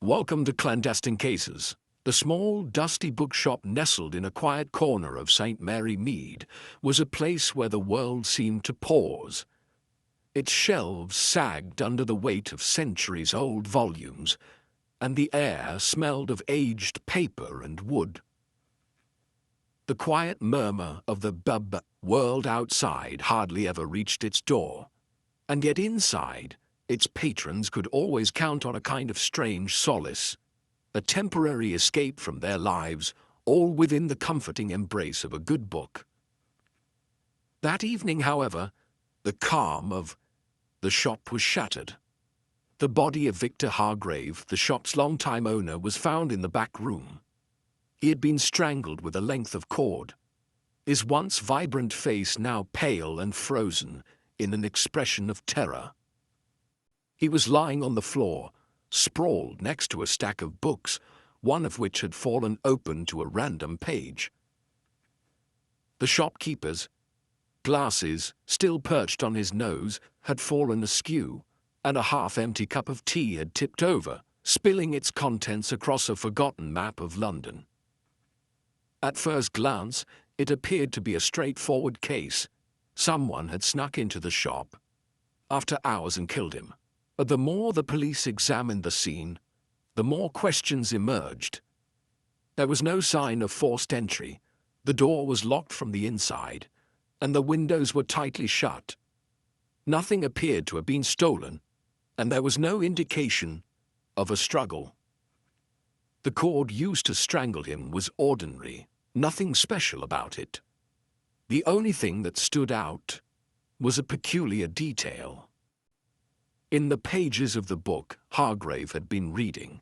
Welcome to Clandestine Cases. The small, dusty bookshop nestled in a quiet corner of St. Mary Mead was a place where the world seemed to pause. Its shelves sagged under the weight of centuries-old volumes, and the air smelled of aged paper and wood. The quiet murmur of the world outside hardly ever reached its door, and yet inside, its patrons could always count on a kind of strange solace, a temporary escape from their lives, all within the comforting embrace of a good book. That evening, however, the calm of the shop was shattered. The body of Victor Hargrave, the shop's longtime owner, was found in the back room. He had been strangled with a length of cord, his once vibrant face now pale and frozen in an expression of terror. He was lying on the floor, sprawled next to a stack of books, one of which had fallen open to a random page. The shopkeeper's glasses, still perched on his nose, had fallen askew, and a half-empty cup of tea had tipped over, spilling its contents across a forgotten map of London. At first glance, it appeared to be a straightforward case. Someone had snuck into the shop after hours and killed him. But the more the police examined the scene, the more questions emerged. There was no sign of forced entry, the door was locked from the inside, and the windows were tightly shut. Nothing appeared to have been stolen, and there was no indication of a struggle. The cord used to strangle him was ordinary, nothing special about it. The only thing that stood out was a peculiar detail. In the pages of the book Hargrave had been reading,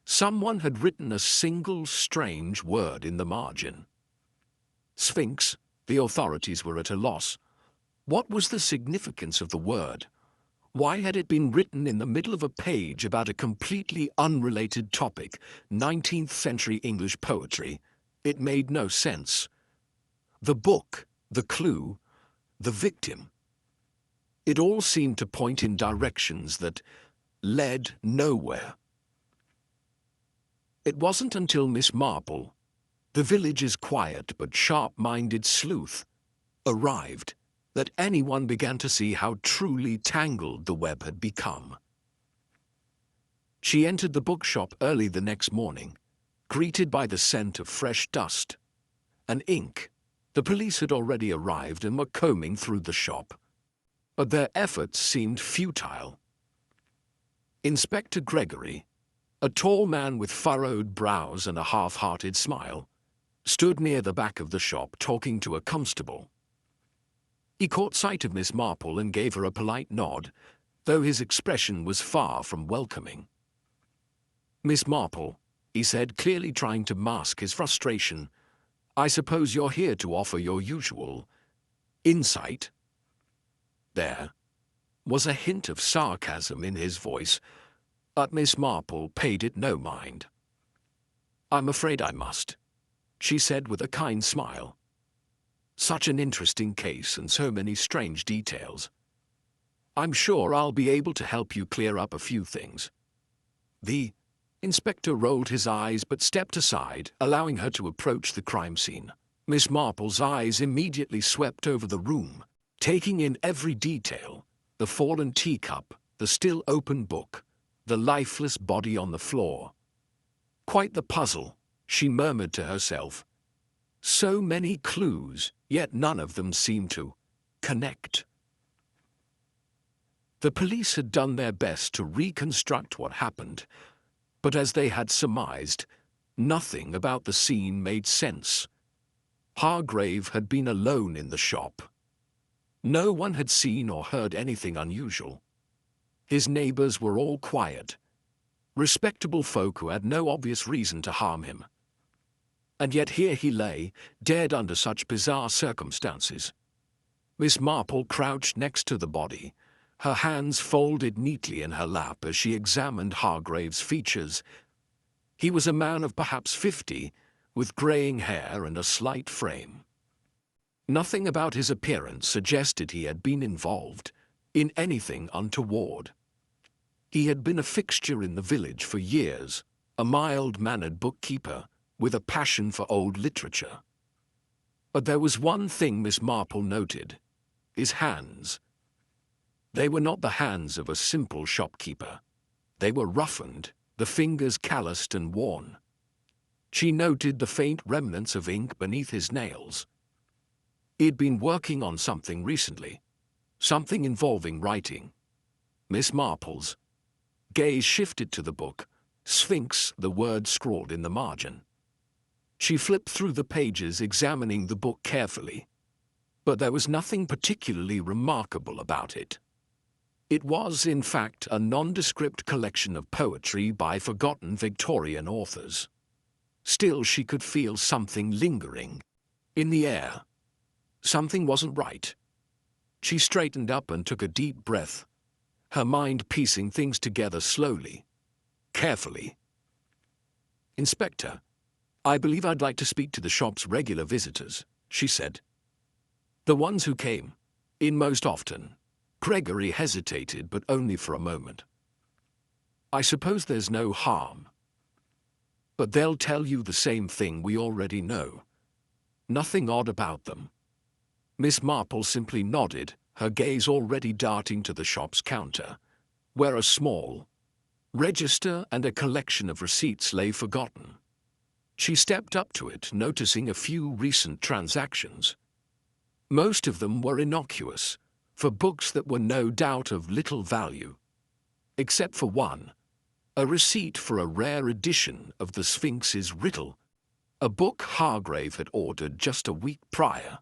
someone had written a single strange word in the margin. Sphinx, the authorities were at a loss. What was the significance of the word? Why had it been written in the middle of a page about a completely unrelated topic, 19th century English poetry? It made no sense. The book, the clue, the victim. It all seemed to point in directions that led nowhere. It wasn't until Miss Marple, the village's quiet but sharp-minded sleuth, arrived that anyone began to see how truly tangled the web had become. She entered the bookshop early the next morning, greeted by the scent of fresh dust and ink. The police had already arrived and were combing through the shop, but their efforts seemed futile. Inspector Gregory, a tall man with furrowed brows and a half-hearted smile, stood near the back of the shop talking to a constable. He caught sight of Miss Marple and gave her a polite nod, though his expression was far from welcoming. "Miss Marple," he said, clearly trying to mask his frustration, "I suppose you're here to offer your usual insight?" There was a hint of sarcasm in his voice, but Miss Marple paid it no mind. "I'm afraid I must," she said with a kind smile. "Such an interesting case and so many strange details. I'm sure I'll be able to help you clear up a few things." The inspector rolled his eyes but stepped aside, allowing her to approach the crime scene. Miss Marple's eyes immediately swept over the room, taking in every detail: the fallen teacup, the still open book, the lifeless body on the floor. "Quite the puzzle," she murmured to herself. "So many clues, yet none of them seem to connect." The police had done their best to reconstruct what happened, but as they had surmised, nothing about the scene made sense. Hargrave had been alone in the shop. No one had seen or heard anything unusual. His neighbors were all quiet, respectable folk who had no obvious reason to harm him. And yet here he lay, dead under such bizarre circumstances. Miss Marple crouched next to the body, her hands folded neatly in her lap as she examined Hargrave's features. He was a man of perhaps 50, with graying hair and a slight frame. Nothing about his appearance suggested he had been involved in anything untoward. He had been a fixture in the village for years, a mild-mannered bookkeeper with a passion for old literature. But there was one thing Miss Marple noted: his hands. They were not the hands of a simple shopkeeper. They were roughened, the fingers calloused and worn. She noted the faint remnants of ink beneath his nails. He'd been working on something recently, something involving writing. Miss Marple's gaze shifted to the book, Sphinx, the word scrawled in the margin. She flipped through the pages, examining the book carefully. But there was nothing particularly remarkable about it. It was, in fact, a nondescript collection of poetry by forgotten Victorian authors. Still, she could feel something lingering in the air. Something wasn't right. She straightened up and took a deep breath, her mind piecing things together slowly, carefully. "Inspector, I believe I'd like to speak to the shop's regular visitors," she said. "The ones who came in most often." Gregory hesitated, but only for a moment. "I suppose there's no harm. But they'll tell you the same thing we already know. Nothing odd about them." Miss Marple simply nodded, her gaze already darting to the shop's counter, where a small register and a collection of receipts lay forgotten. She stepped up to it, noticing a few recent transactions. Most of them were innocuous, for books that were no doubt of little value. Except for one, a receipt for a rare edition of the Sphinx's Riddle, a book Hargrave had ordered just a week prior.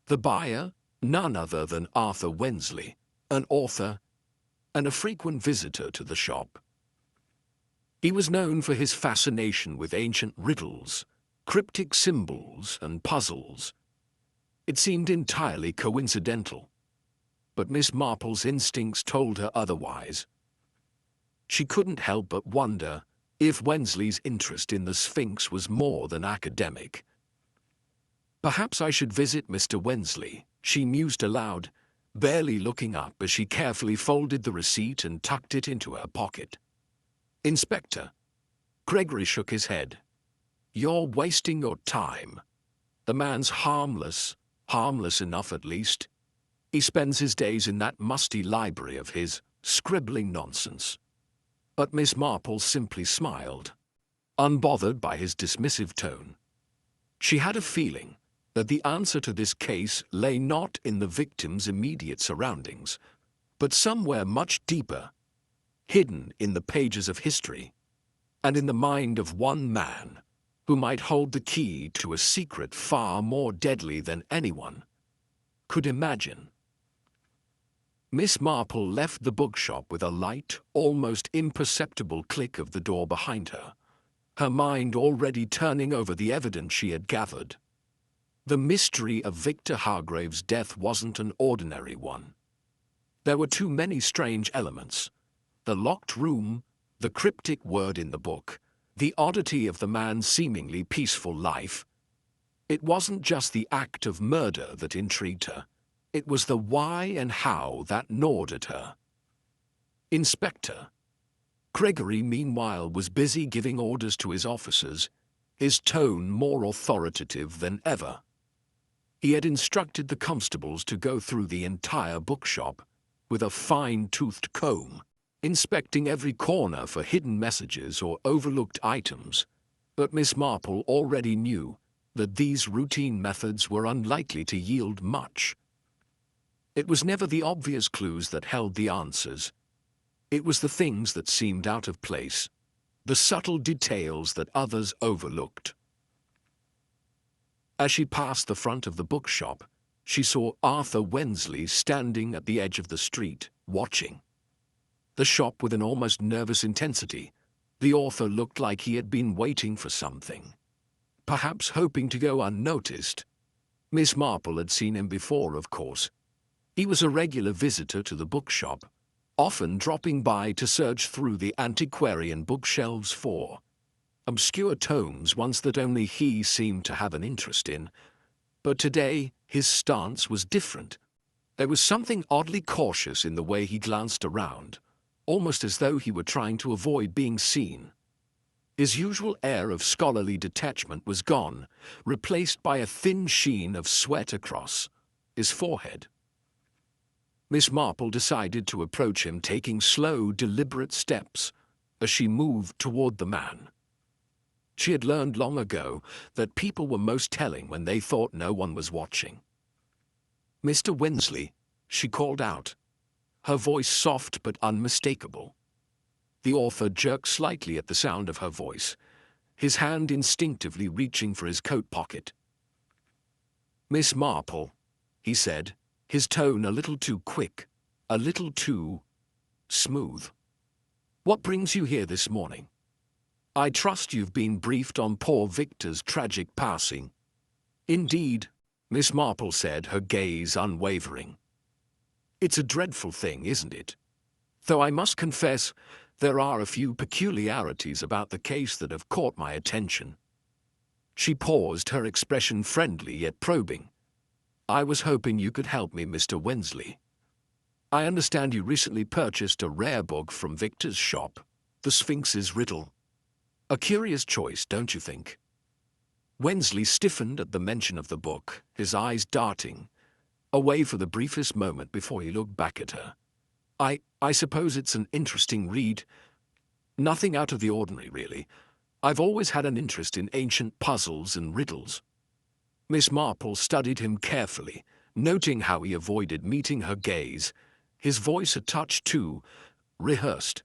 The buyer, none other than Arthur Wensley, an author and a frequent visitor to the shop. He was known for his fascination with ancient riddles, cryptic symbols, and puzzles. It seemed entirely coincidental, but Miss Marple's instincts told her otherwise. She couldn't help but wonder if Wensley's interest in the Sphinx was more than academic. "Perhaps I should visit Mr. Wensley," she mused aloud, barely looking up as she carefully folded the receipt and tucked it into her pocket. "Inspector." Gregory shook his head. "You're wasting your time. The man's harmless enough at least. He spends his days in that musty library of his, scribbling nonsense." But Miss Marple simply smiled, unbothered by his dismissive tone. She had a feeling that the answer to this case lay not in the victim's immediate surroundings, but somewhere much deeper, hidden in the pages of history, and in the mind of one man who might hold the key to a secret far more deadly than anyone could imagine. Miss Marple left the bookshop with a light, almost imperceptible click of the door behind her, her mind already turning over the evidence she had gathered. The mystery of Victor Hargrave's death wasn't an ordinary one. There were too many strange elements: the locked room, the cryptic word in the book, the oddity of the man's seemingly peaceful life. It wasn't just the act of murder that intrigued her. It was the why and how that gnawed at her. "Inspector." Gregory, meanwhile, was busy giving orders to his officers, his tone more authoritative than ever. He had instructed the constables to go through the entire bookshop with a fine-toothed comb, inspecting every corner for hidden messages or overlooked items. But Miss Marple already knew that these routine methods were unlikely to yield much. It was never the obvious clues that held the answers. It was the things that seemed out of place, the subtle details that others overlooked. As she passed the front of the bookshop, she saw Arthur Wensley standing at the edge of the street, watching the shop with an almost nervous intensity. The author looked like he had been waiting for something, perhaps hoping to go unnoticed. Miss Marple had seen him before, of course. He was a regular visitor to the bookshop, often dropping by to search through the antiquarian bookshelves for obscure tomes, ones that only he seemed to have an interest in. But today, his stance was different. There was something oddly cautious in the way he glanced around, almost as though he were trying to avoid being seen. His usual air of scholarly detachment was gone, replaced by a thin sheen of sweat across his forehead. Miss Marple decided to approach him, taking slow, deliberate steps as she moved toward the man. She had learned long ago that people were most telling when they thought no one was watching. "Mr. Wensley," she called out, her voice soft but unmistakable. The author jerked slightly at the sound of her voice, his hand instinctively reaching for his coat pocket. "Miss Marple," he said, his tone a little too quick, a little too smooth. "What brings you here this morning? I trust you've been briefed on poor Victor's tragic passing." "Indeed," Miss Marple said, her gaze unwavering. "It's a dreadful thing, isn't it? Though I must confess, there are a few peculiarities about the case that have caught my attention." She paused, her expression friendly yet probing. "I was hoping you could help me, Mr. Wensley. I understand you recently purchased a rare book from Victor's shop, The Sphinx's Riddle. A curious choice, don't you think?" Wensley stiffened at the mention of the book, his eyes darting away for the briefest moment before he looked back at her. I suppose it's an interesting read. Nothing out of the ordinary, really. I've always had an interest in ancient puzzles and riddles." Miss Marple studied him carefully, noting how he avoided meeting her gaze, his voice a touch too rehearsed.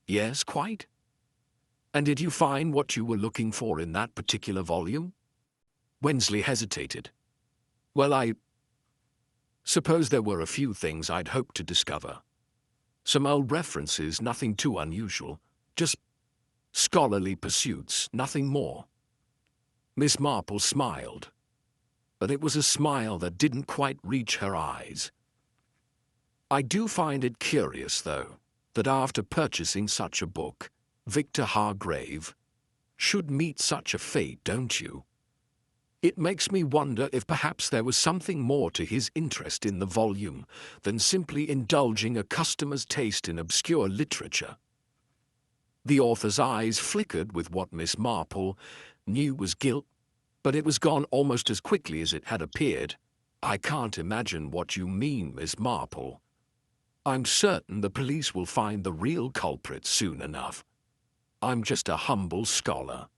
"Yes, quite. And did you find what you were looking for in that particular volume?" Wensley hesitated. "Well, I suppose there were a few things I'd hoped to discover. Some old references, nothing too unusual, just scholarly pursuits, nothing more." Miss Marple smiled, but it was a smile that didn't quite reach her eyes. "I do find it curious, though, that after purchasing such a book, Victor Hargrave should meet such a fate, don't you? It makes me wonder if perhaps there was something more to his interest in the volume than simply indulging a customer's taste in obscure literature." The author's eyes flickered with what Miss Marple knew was guilt, but it was gone almost as quickly as it had appeared. "I can't imagine what you mean, Miss Marple. I'm certain the police will find the real culprit soon enough. I'm just a humble scholar.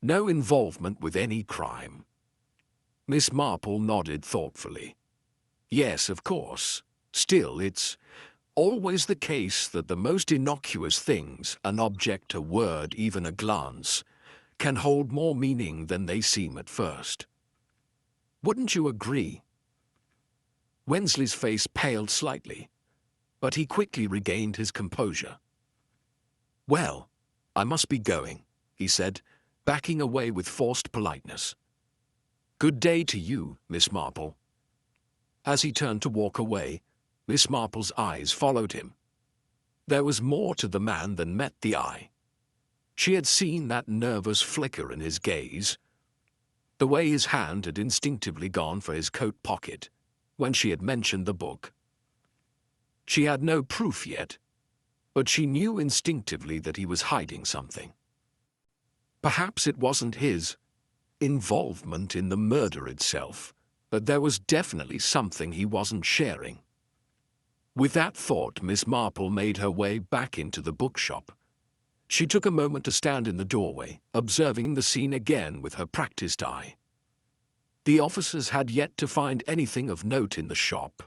No involvement with any crime." Miss Marple nodded thoughtfully. "Yes, of course. Still, it's always the case that the most innocuous things, an object, a word, even a glance, can hold more meaning than they seem at first. Wouldn't you agree?" Wensley's face paled slightly, but he quickly regained his composure. "Well, I must be going," he said, backing away with forced politeness. "Good day to you, Miss Marple." As he turned to walk away, Miss Marple's eyes followed him. There was more to the man than met the eye. She had seen that nervous flicker in his gaze, the way his hand had instinctively gone for his coat pocket when she had mentioned the book. She had no proof yet, but she knew instinctively that he was hiding something. Perhaps it wasn't his involvement in the murder itself, but there was definitely something he wasn't sharing. With that thought, Miss Marple made her way back into the bookshop. She took a moment to stand in the doorway, observing the scene again with her practiced eye. The officers had yet to find anything of note in the shop,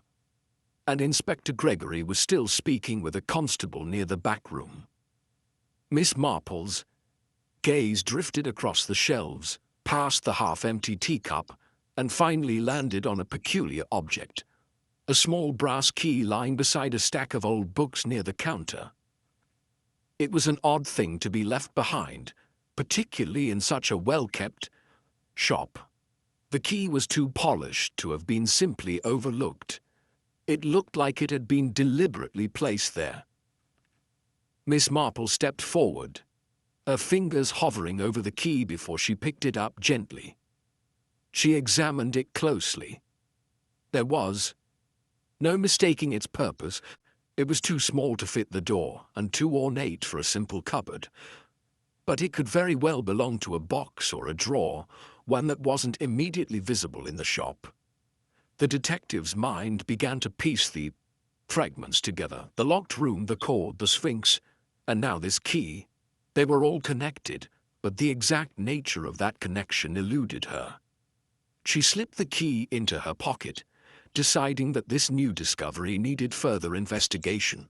and Inspector Gregory was still speaking with a constable near the back room. Miss Marple's gaze drifted across the shelves, past the half-empty teacup, and finally landed on a peculiar object, a small brass key lying beside a stack of old books near the counter. It was an odd thing to be left behind, particularly in such a well-kept shop. The key was too polished to have been simply overlooked. It looked like it had been deliberately placed there. Miss Marple stepped forward, her fingers hovering over the key before she picked it up gently. She examined it closely. There was no mistaking its purpose. It was too small to fit the door and too ornate for a simple cupboard. but it could very well belong to a box or a drawer, one that wasn't immediately visible in the shop. The detective's mind began to piece the fragments together. The locked room, the cord, the Sphinx, and now this key. They were all connected, but the exact nature of that connection eluded her. She slipped the key into her pocket, deciding that this new discovery needed further investigation.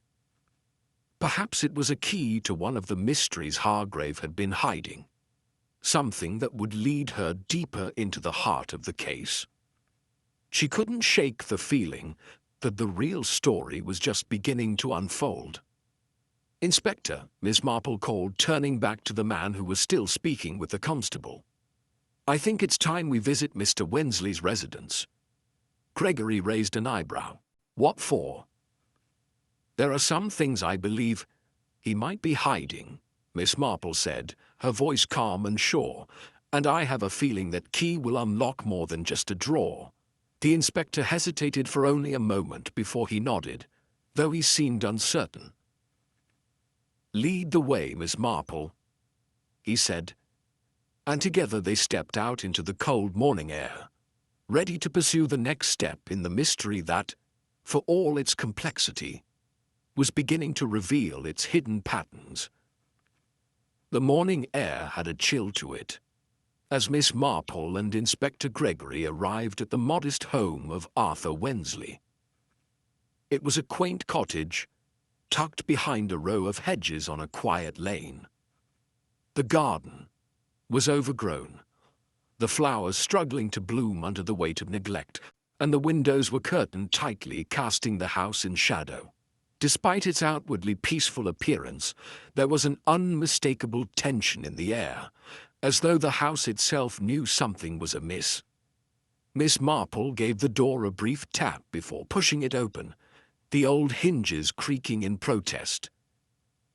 Perhaps it was a key to one of the mysteries Hargrave had been hiding, something that would lead her deeper into the heart of the case. She couldn't shake the feeling that the real story was just beginning to unfold. "Inspector," Miss Marple called, turning back to the man who was still speaking with the constable. "I think it's time we visit Mr. Wensley's residence." Gregory raised an eyebrow. "What for?" "There are some things I believe he might be hiding," Miss Marple said, her voice calm and sure, "and I have a feeling that key will unlock more than just a drawer." The inspector hesitated for only a moment before he nodded, though he seemed uncertain. "Lead the way, Miss Marple," he said, and together they stepped out into the cold morning air, ready to pursue the next step in the mystery that, for all its complexity, was beginning to reveal its hidden patterns. The morning air had a chill to it, as Miss Marple and Inspector Gregory arrived at the modest home of Arthur Wensley. It was a quaint cottage, tucked behind a row of hedges on a quiet lane. The garden was overgrown, the flowers struggling to bloom under the weight of neglect, and the windows were curtained tightly, casting the house in shadow. Despite its outwardly peaceful appearance, there was an unmistakable tension in the air, as though the house itself knew something was amiss. Miss Marple gave the door a brief tap before pushing it open, the old hinges creaking in protest.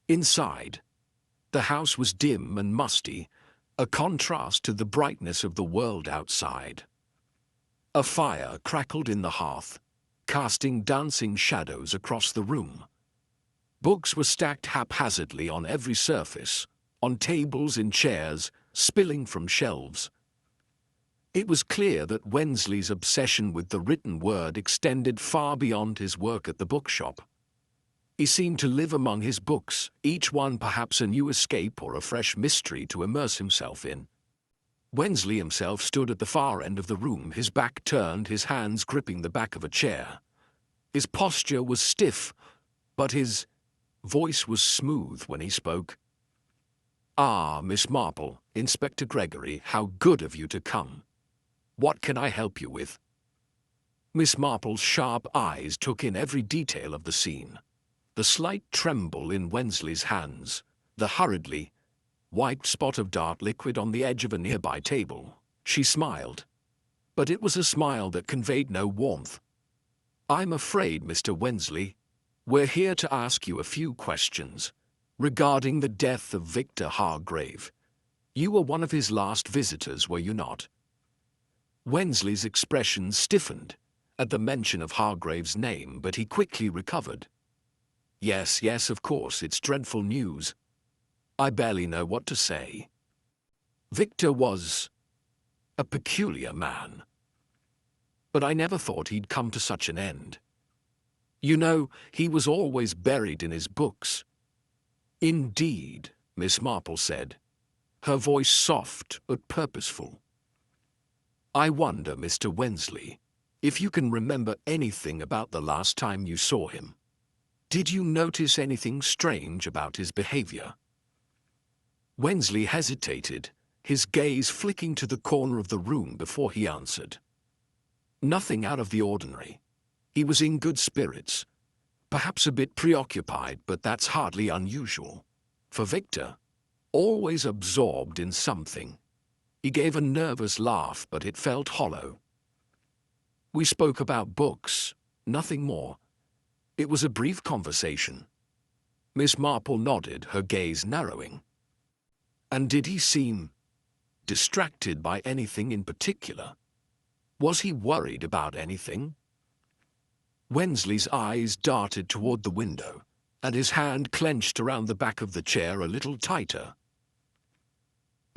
Inside, the house was dim and musty, a contrast to the brightness of the world outside. A fire crackled in the hearth, casting dancing shadows across the room. Books were stacked haphazardly on every surface, on tables and chairs, spilling from shelves. It was clear that Wensley's obsession with the written word extended far beyond his work at the bookshop. He seemed to live among his books, each one perhaps a new escape or a fresh mystery to immerse himself in. Wensley himself stood at the far end of the room, his back turned, his hands gripping the back of a chair. His posture was stiff, but his voice was smooth when he spoke. "Ah, Miss Marple, Inspector Gregory, how good of you to come. What can I help you with?" Miss Marple's sharp eyes took in every detail of the scene. The slight tremble in Wensley's hands, the hurriedly wiped spot of dark liquid on the edge of a nearby table. She smiled, but it was a smile that conveyed no warmth. "I'm afraid, Mr. Wensley, we're here to ask you a few questions regarding the death of Victor Hargrave. You were one of his last visitors, were you not?" Wensley's expression stiffened at the mention of Hargrave's name, but he quickly recovered. Yes, of course, it's dreadful news. I barely know what to say. Victor was a peculiar man, but I never thought he'd come to such an end. You know, he was always buried in his books. "Indeed," Miss Marple said, her voice soft but purposeful. "I wonder, Mr. Wensley, if you can remember anything about the last time you saw him. Did you notice anything strange about his behavior?" Wensley hesitated, his gaze flicking to the corner of the room before he answered. "Nothing out of the ordinary. He was in good spirits. Perhaps a bit preoccupied, but that's hardly unusual. For Victor, always absorbed in something." He gave a nervous laugh, but it felt hollow. "We spoke about books, nothing more. It was a brief conversation." Miss Marple nodded, her gaze narrowing. "And did he seem distracted by anything in particular? Was he worried about anything?" Wensley's eyes darted toward the window, and his hand clenched around the back of the chair a little tighter.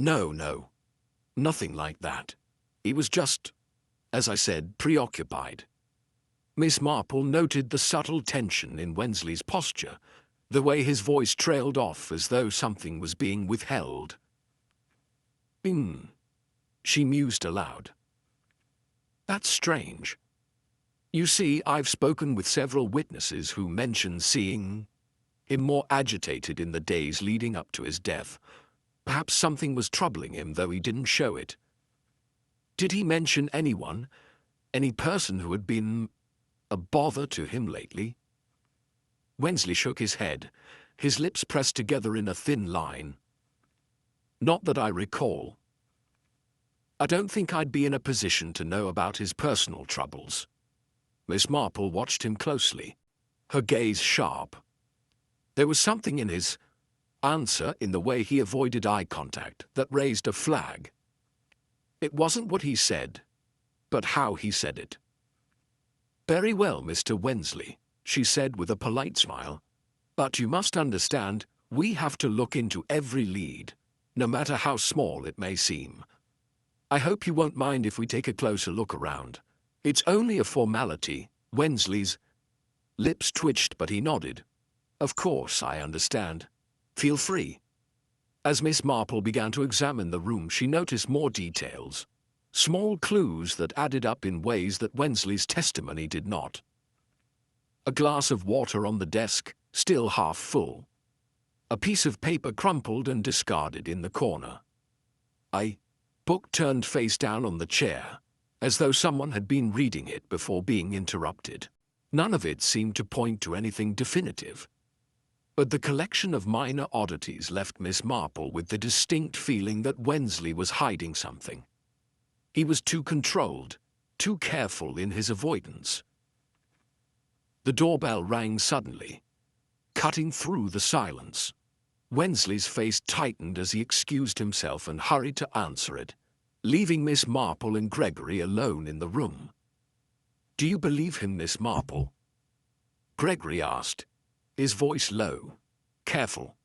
No, nothing like that. He was just, as I said, preoccupied. Miss Marple noted the subtle tension in Wensley's posture, the way his voice trailed off as though something was being withheld. She mused aloud. That's strange. You see, I've spoken with several witnesses who mentioned seeing him more agitated in the days leading up to his death. Perhaps something was troubling him, though he didn't show it. Did he mention anyone, any person who had been a bother to him lately? Wensley shook his head, his lips pressed together in a thin line. Not that I recall. I don't think I'd be in a position to know about his personal troubles. Miss Marple watched him closely, her gaze sharp. There was something in his answer, in the way he avoided eye contact, that raised a flag. It wasn't what he said, but how he said it. Very well, Mr. Wensley, she said with a polite smile. But you must understand, we have to look into every lead, no matter how small it may seem. I hope you won't mind if we take a closer look around. It's only a formality. Wensley's lips twitched, but he nodded. Of course, I understand. Feel free. As Miss Marple began to examine the room, she noticed more details, small clues that added up in ways that Wensley's testimony did not. A glass of water on the desk, still half full. A piece of paper crumpled and discarded in the corner. A book turned face down on the chair, as though someone had been reading it before being interrupted. None of it seemed to point to anything definitive. But the collection of minor oddities left Miss Marple with the distinct feeling that Wensley was hiding something. He was too controlled, too careful in his avoidance. The doorbell rang suddenly, cutting through the silence. Wensley's face tightened as he excused himself and hurried to answer it, leaving Miss Marple and Gregory alone in the room. "Do you believe him, Miss Marple?" Gregory asked, his voice low, careful.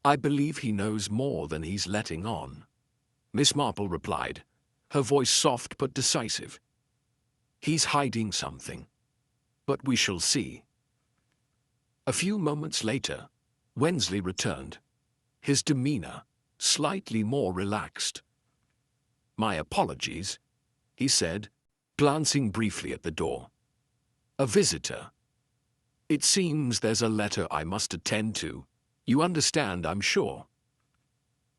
"I believe he knows more than he's letting on," Miss Marple replied, her voice soft but decisive. "He's hiding something, but we shall see." A few moments later, Wensley returned, his demeanor slightly more relaxed. "My apologies," he said, glancing briefly at the door. "A visitor. It seems there's a letter I must attend to. You understand, I'm sure."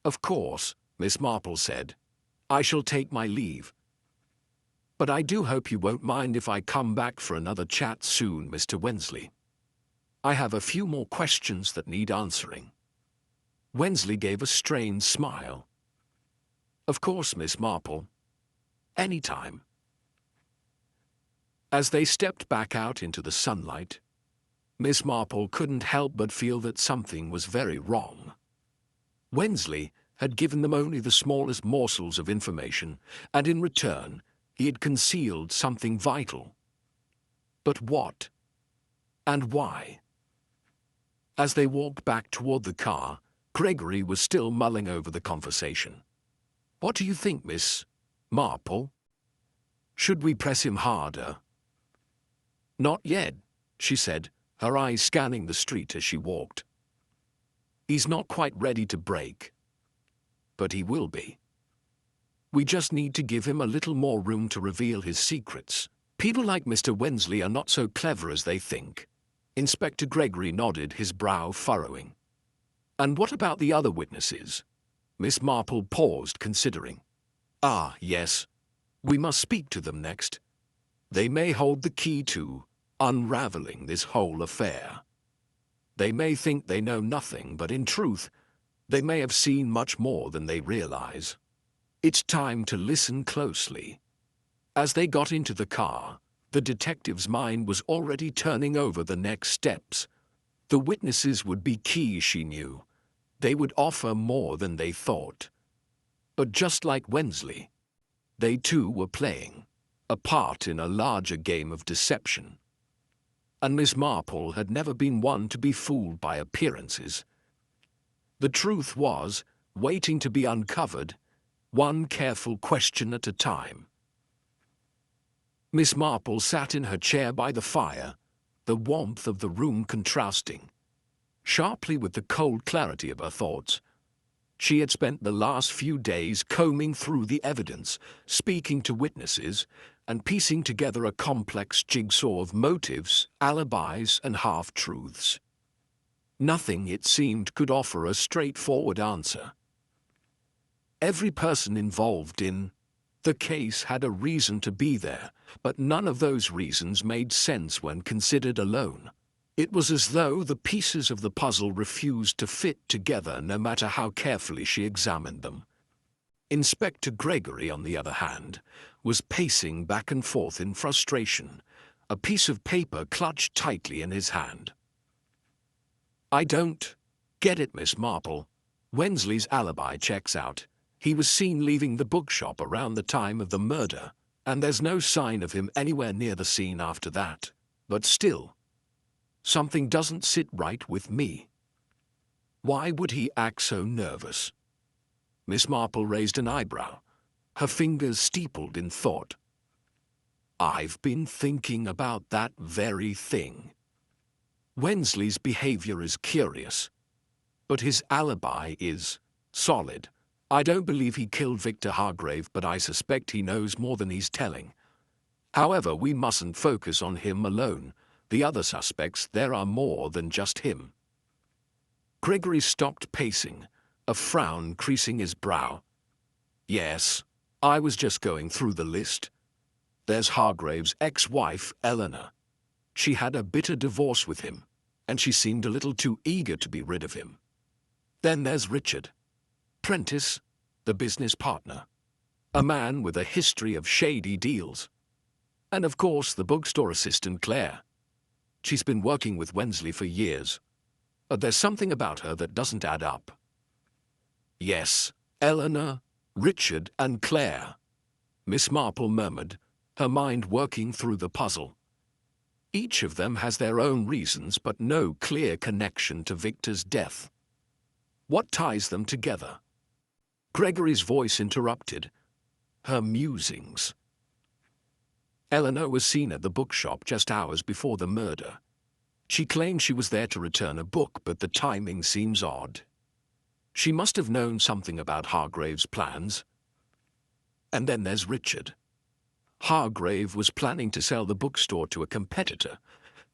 "Of course," Miss Marple said. "I shall take my leave. But I do hope you won't mind if I come back for another chat soon, Mr. Wensley. I have a few more questions that need answering." Wensley gave a strained smile. "Of course, Miss Marple. Any time." As they stepped back out into the sunlight, Miss Marple couldn't help but feel that something was very wrong. Wensley had given them only the smallest morsels of information, and in return he had concealed something vital. But what? And why? As they walked back toward the car, Gregory was still mulling over the conversation. "What do you think, Miss Marple? Should we press him harder?" "Not yet," she said, her eyes scanning the street as she walked. "He's not quite ready to break. But he will be. We just need to give him a little more room to reveal his secrets. People like Mr. Wensley are not so clever as they think." Inspector Gregory nodded, his brow furrowing. "And what about the other witnesses?" Miss Marple paused, considering. "Ah, yes. We must speak to them next. They may hold the key to unraveling this whole affair. They may think they know nothing, but in truth, they may have seen much more than they realize. It's time to listen closely." As they got into the car, the detective's mind was already turning over the next steps. The witnesses would be key, she knew. They would offer more than they thought. But just like Wensley, they too were playing a part in a larger game of deception. And Miss Marple had never been one to be fooled by appearances. The truth was, waiting to be uncovered, one careful question at a time. Miss Marple sat in her chair by the fire, the warmth of the room contrasting sharply with the cold clarity of her thoughts. She had spent the last few days combing through the evidence, speaking to witnesses, and piecing together a complex jigsaw of motives, alibis, and half-truths. Nothing, it seemed, could offer a straightforward answer. Every person involved in the case had a reason to be there, but none of those reasons made sense when considered alone. It was as though the pieces of the puzzle refused to fit together no matter how carefully she examined them. Inspector Gregory, on the other hand, was pacing back and forth in frustration, a piece of paper clutched tightly in his hand. "I don't get it, Miss Marple. Wensley's alibi checks out. He was seen leaving the bookshop around the time of the murder, and there's no sign of him anywhere near the scene after that. But still, something doesn't sit right with me. Why would he act so nervous?" Miss Marple raised an eyebrow, her fingers steepled in thought. "I've been thinking about that very thing. Wensley's behavior is curious, but his alibi is solid. I don't believe he killed Victor Hargrave, but I suspect he knows more than he's telling. However, we mustn't focus on him alone. The other suspects, there are more than just him." Gregory stopped pacing, a frown creasing his brow. "Yes, I was just going through the list. There's Hargrave's ex-wife, Eleanor. She had a bitter divorce with him, and she seemed a little too eager to be rid of him. Then there's Richard Prentice, the business partner, a man with a history of shady deals. And of course the bookstore assistant, Claire. She's been working with Wensley for years, but there's something about her that doesn't add up." "Yes, Eleanor, Richard, and Claire," Miss Marple murmured, her mind working through the puzzle. "Each of them has their own reasons, but no clear connection to Victor's death. What ties them together?" Gregory's voice interrupted her musings. Eleanor was seen at the bookshop just hours before the murder. She claimed she was there to return a book, but the timing seems odd. She must have known something about Hargrave's plans. And then there's Richard. Hargrave was planning to sell the bookstore to a competitor.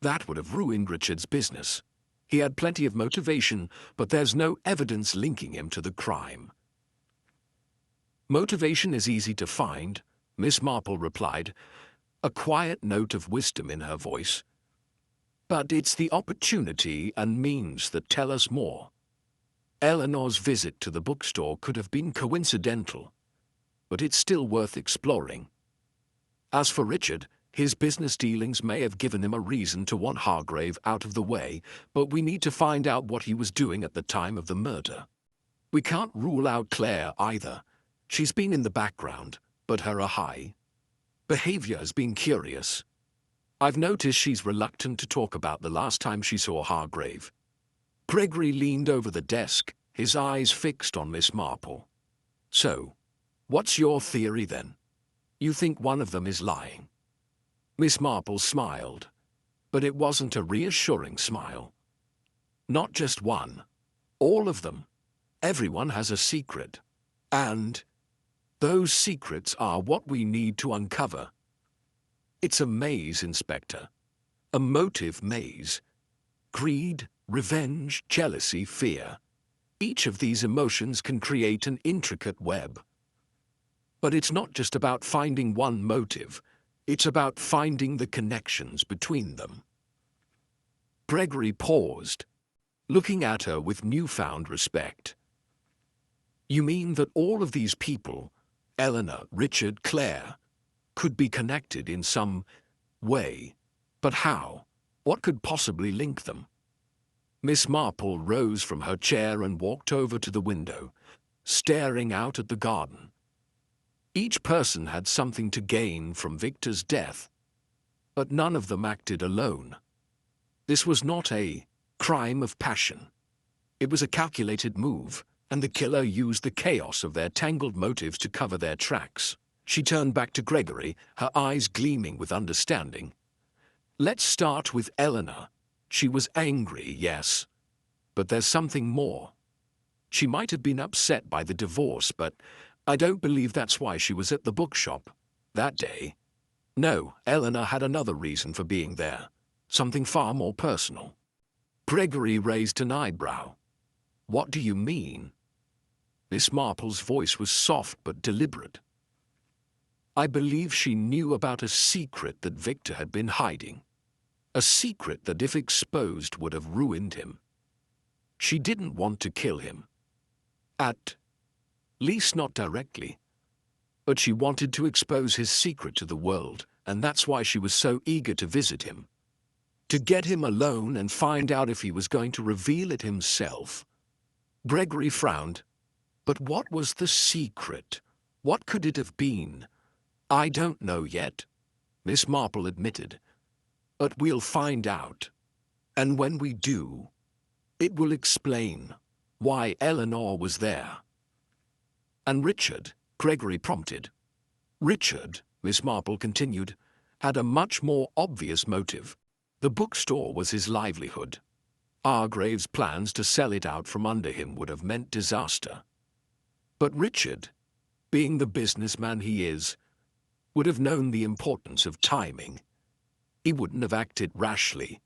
That would have ruined Richard's business. He had plenty of motivation, but there's no evidence linking him to the crime. "Motivation is easy to find," Miss Marple replied, a quiet note of wisdom in her voice. "But it's the opportunity and means that tell us more. Eleanor's visit to the bookstore could have been coincidental, but it's still worth exploring. As for Richard, his business dealings may have given him a reason to want Hargrave out of the way, but we need to find out what he was doing at the time of the murder. We can't rule out Claire either. She's been in the background, but her behavior has been curious. I've noticed she's reluctant to talk about the last time she saw Hargrave." Gregory leaned over the desk, his eyes fixed on Miss Marple. "So, what's your theory then? You think one of them is lying?" Miss Marple smiled, but it wasn't a reassuring smile. "Not just one. All of them. Everyone has a secret. And those secrets are what we need to uncover. It's a maze, Inspector. A motive maze. Greed, revenge, jealousy, fear. Each of these emotions can create an intricate web. But it's not just about finding one motive. It's about finding the connections between them." Gregory paused, looking at her with newfound respect. "You mean that all of these people, Eleanor, Richard, Claire, could be connected in some way? But how? What could possibly link them?" Miss Marple rose from her chair and walked over to the window, staring out at the garden. Each person had something to gain from Victor's death, but none of them acted alone. This was not a crime of passion. It was a calculated move, and the killer used the chaos of their tangled motives to cover their tracks. She turned back to Gregory, her eyes gleaming with understanding. Let's start with Eleanor. She was angry, yes. But there's something more. She might have been upset by the divorce, but I don't believe that's why she was at the bookshop that day. No, Eleanor had another reason for being there. Something far more personal. Gregory raised an eyebrow. What do you mean? Miss Marple's voice was soft but deliberate. I believe she knew about a secret that Victor had been hiding. A secret that, if exposed, would have ruined him. She didn't want to kill him. At least not directly. But she wanted to expose his secret to the world, and that's why she was so eager to visit him. To get him alone and find out if he was going to reveal it himself. Gregory frowned. But what was the secret? What could it have been? I don't know yet, Miss Marple admitted. But we'll find out. And when we do, it will explain why Eleanor was there. And Richard, Gregory prompted. Richard, Miss Marple continued, had a much more obvious motive. The bookstore was his livelihood. Hargrave's plans to sell it out from under him would have meant disaster. But Richard, being the businessman he is, would have known the importance of timing. He wouldn't have acted rashly.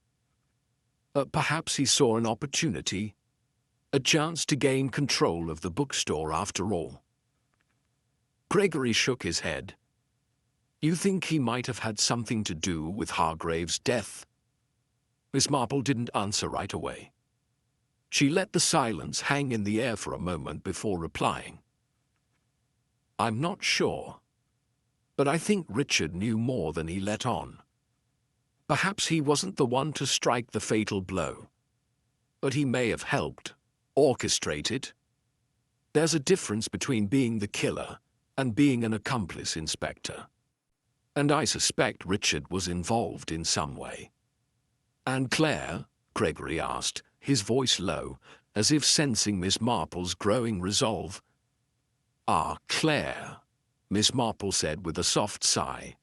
Perhaps he saw an opportunity, a chance to gain control of the bookstore after all. Gregory shook his head. You think he might have had something to do with Hargrave's death? Miss Marple didn't answer right away. She let the silence hang in the air for a moment before replying. I'm not sure, but I think Richard knew more than he let on. Perhaps he wasn't the one to strike the fatal blow, but he may have helped, orchestrated. There's a difference between being the killer and being an accomplice, Inspector. And I suspect Richard was involved in some way. And Claire? Gregory asked, his voice low, as if sensing Miss Marple's growing resolve. Ah, Claire, Miss Marple said with a soft sigh.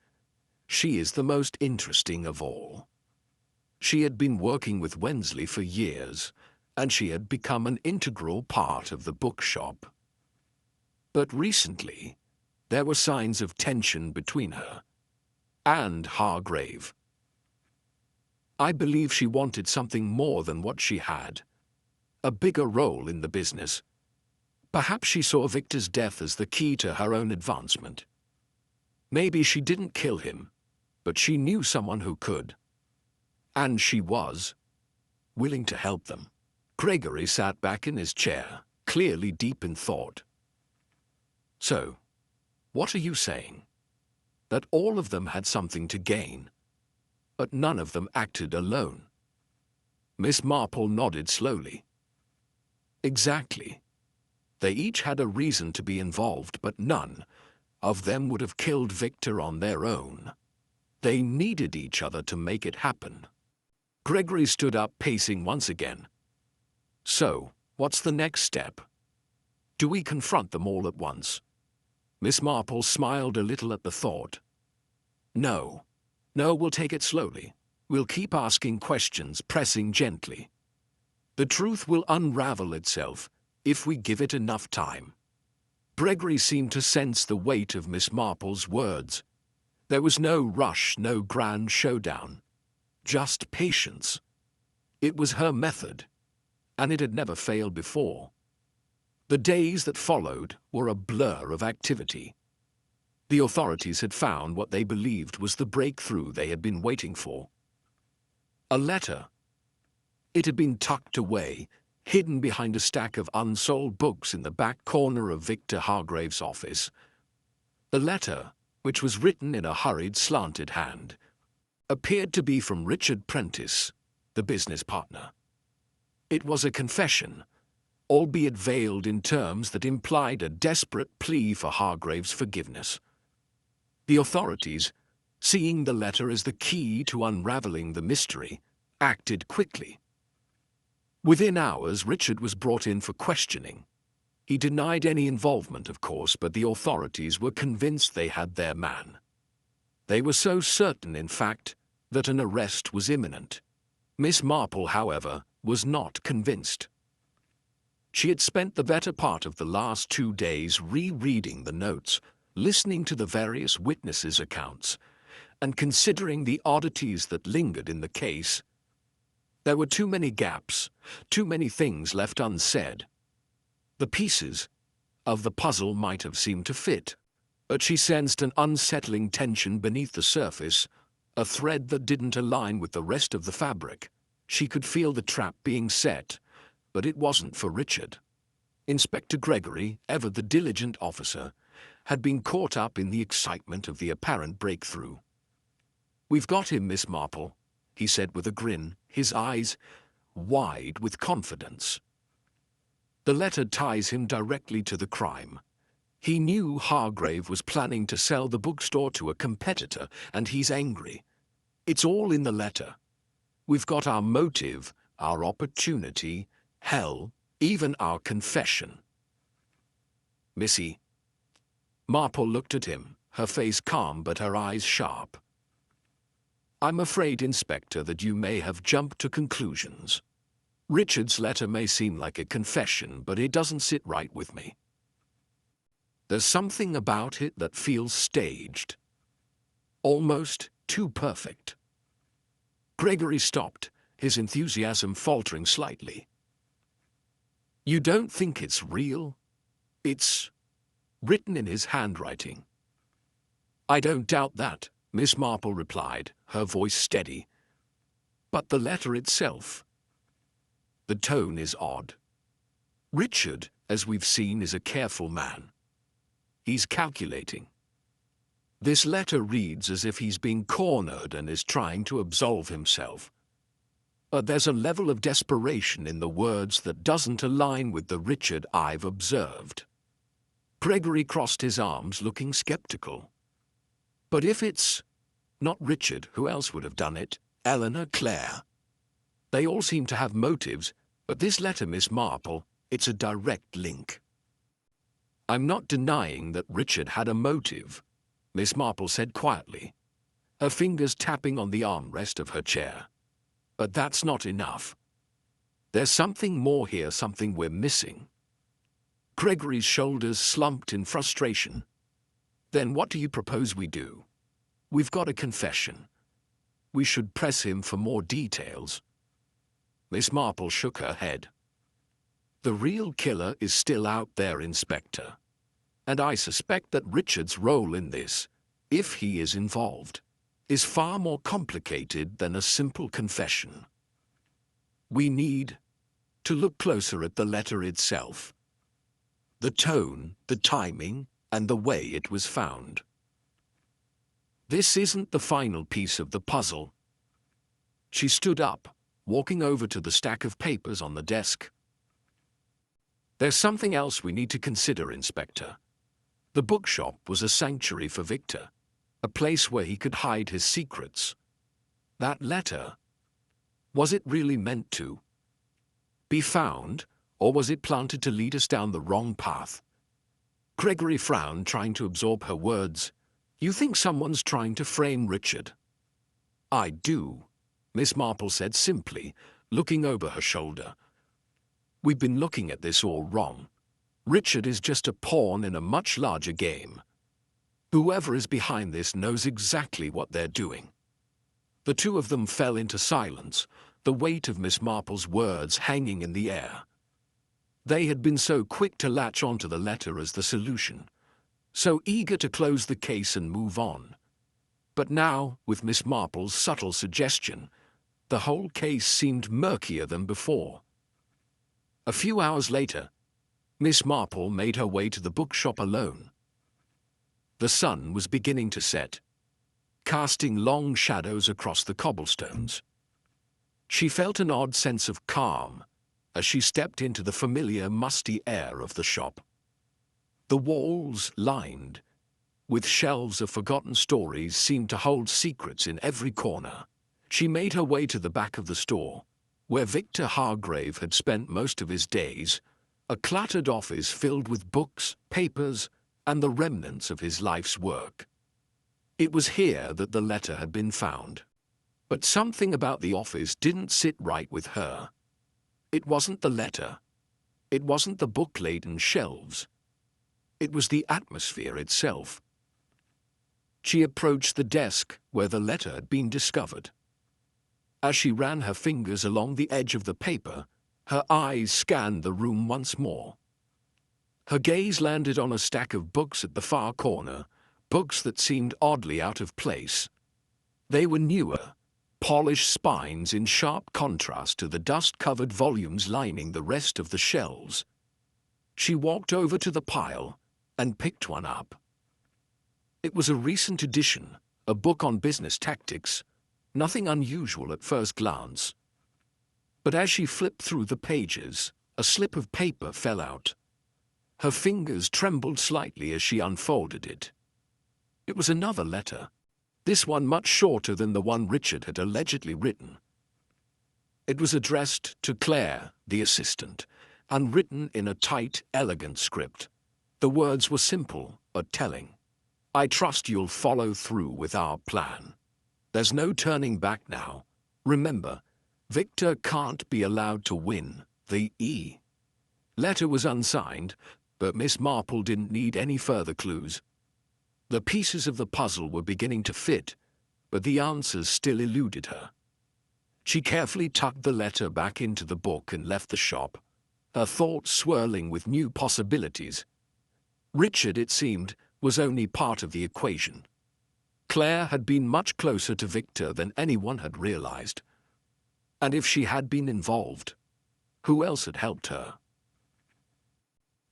She is the most interesting of all. She had been working with Wensley for years, and she had become an integral part of the bookshop. But recently, there were signs of tension between her and Hargrave. I believe she wanted something more than what she had, a bigger role in the business. Perhaps she saw Victor's death as the key to her own advancement. Maybe she didn't kill him, but she knew someone who could. And she was willing to help them. Gregory sat back in his chair, clearly deep in thought. So, what are you saying? That all of them had something to gain, but none of them acted alone? Miss Marple nodded slowly. Exactly. They each had a reason to be involved, but none of them would have killed Victor on their own. They needed each other to make it happen. Gregory stood up, pacing once again. So, what's the next step? Do we confront them all at once? Miss Marple smiled a little at the thought. No, we'll take it slowly. We'll keep asking questions, pressing gently. The truth will unravel itself if we give it enough time. Gregory seemed to sense the weight of Miss Marple's words. There was no rush, no grand showdown. Just patience. It was her method, and it had never failed before. The days that followed were a blur of activity. The authorities had found what they believed was the breakthrough they had been waiting for. A letter. It had been tucked away, hidden behind a stack of unsold books in the back corner of Victor Hargrave's office. The letter, which was written in a hurried, slanted hand, appeared to be from Richard Prentice, the business partner. It was a confession, albeit veiled in terms that implied a desperate plea for Hargrave's forgiveness. The authorities, seeing the letter as the key to unraveling the mystery, acted quickly. Within hours, Richard was brought in for questioning. He denied any involvement, of course, but the authorities were convinced they had their man. They were so certain, in fact, that an arrest was imminent. Miss Marple, however, was not convinced. She had spent the better part of the last 2 days rereading the notes, listening to the various witnesses' accounts, and considering the oddities that lingered in the case. There were too many gaps, too many things left unsaid. The pieces of the puzzle might have seemed to fit, but she sensed an unsettling tension beneath the surface, a thread that didn't align with the rest of the fabric. She could feel the trap being set, but it wasn't for Richard. Inspector Gregory, ever the diligent officer, had been caught up in the excitement of the apparent breakthrough. "We've got him, Miss Marple," he said with a grin, his eyes wide with confidence. "The letter ties him directly to the crime. He knew Hargrave was planning to sell the bookstore to a competitor, and he's angry. It's all in the letter. We've got our motive, our opportunity, hell, even our confession." "Missy." Marple looked at him, her face calm but her eyes sharp. "I'm afraid, Inspector, that you may have jumped to conclusions. Richard's letter may seem like a confession, but it doesn't sit right with me. There's something about it that feels staged. Almost too perfect." Gregory stopped, his enthusiasm faltering slightly. "You don't think it's real? It's written in his handwriting." "I don't doubt that," Miss Marple replied, her voice steady. "But the letter itself. The tone is odd. Richard, as we've seen, is a careful man. He's calculating. This letter reads as if he's being cornered and is trying to absolve himself. But there's a level of desperation in the words that doesn't align with the Richard I've observed." Gregory crossed his arms, looking skeptical. "But if it's not Richard, who else would have done it? Eleanor, Claire. They all seem to have motives, but this letter, Miss Marple, it's a direct link." "I'm not denying that Richard had a motive," Miss Marple said quietly, her fingers tapping on the armrest of her chair. "But that's not enough. There's something more here, something we're missing." Gregory's shoulders slumped in frustration. "Then what do you propose we do? We've got a confession. We should press him for more details." Miss Marple shook her head. "The real killer is still out there, Inspector. And I suspect that Richard's role in this, if he is involved, is far more complicated than a simple confession. We need to look closer at the letter itself. The tone, the timing, and the way it was found. This isn't the final piece of the puzzle." She stood up, walking over to the stack of papers on the desk. "There's something else we need to consider, Inspector. The bookshop was a sanctuary for Victor, a place where he could hide his secrets. That letter, was it really meant to be found, or was it planted to lead us down the wrong path?" Gregory frowned, trying to absorb her words. "You think someone's trying to frame Richard?" "I do," Miss Marple said simply, looking over her shoulder. "We've been looking at this all wrong. Richard is just a pawn in a much larger game. Whoever is behind this knows exactly what they're doing." The two of them fell into silence, the weight of Miss Marple's words hanging in the air. They had been so quick to latch onto the letter as the solution, so eager to close the case and move on. But now, with Miss Marple's subtle suggestion, the whole case seemed murkier than before. A few hours later, Miss Marple made her way to the bookshop alone. The sun was beginning to set, casting long shadows across the cobblestones. She felt an odd sense of calm as she stepped into the familiar, musty air of the shop. The walls, lined with shelves of forgotten stories, seemed to hold secrets in every corner. She made her way to the back of the store, where Victor Hargrave had spent most of his days, a cluttered office filled with books, papers, and the remnants of his life's work. It was here that the letter had been found. But something about the office didn't sit right with her. It wasn't the letter. It wasn't the book-laden shelves. It was the atmosphere itself. She approached the desk where the letter had been discovered. As she ran her fingers along the edge of the paper, her eyes scanned the room once more. Her gaze landed on a stack of books at the far corner, books that seemed oddly out of place. They were newer, polished spines in sharp contrast to the dust-covered volumes lining the rest of the shelves. She walked over to the pile and picked one up. It was a recent edition, a book on business tactics, nothing unusual at first glance. But as she flipped through the pages, a slip of paper fell out. Her fingers trembled slightly as she unfolded it. It was another letter, this one much shorter than the one Richard had allegedly written. It was addressed to Claire, the assistant, and written in a tight, elegant script. The words were simple but telling. "I trust you'll follow through with our plan. There's no turning back now. Remember, Victor can't be allowed to win the E." Letter was unsigned, but Miss Marple didn't need any further clues. The pieces of the puzzle were beginning to fit, but the answers still eluded her. She carefully tucked the letter back into the book and left the shop, her thoughts swirling with new possibilities. Richard, it seemed, was only part of the equation. Claire had been much closer to Victor than anyone had realized. And if she had been involved, who else had helped her?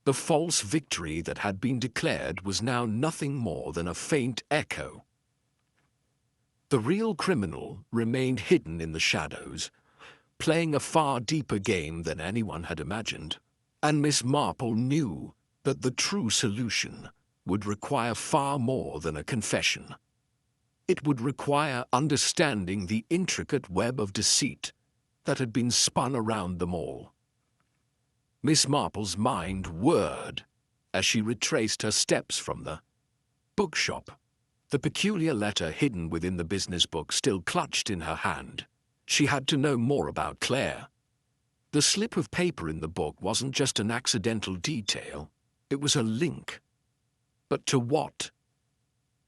The false victory that had been declared was now nothing more than a faint echo. The real criminal remained hidden in the shadows, playing a far deeper game than anyone had imagined. And Miss Marple knew that the true solution would require far more than a confession. It would require understanding the intricate web of deceit that had been spun around them all. Miss Marple's mind whirred as she retraced her steps from the bookshop, the peculiar letter hidden within the business book still clutched in her hand. She had to know more about Claire. The slip of paper in the book wasn't just an accidental detail, it was a link. But to what?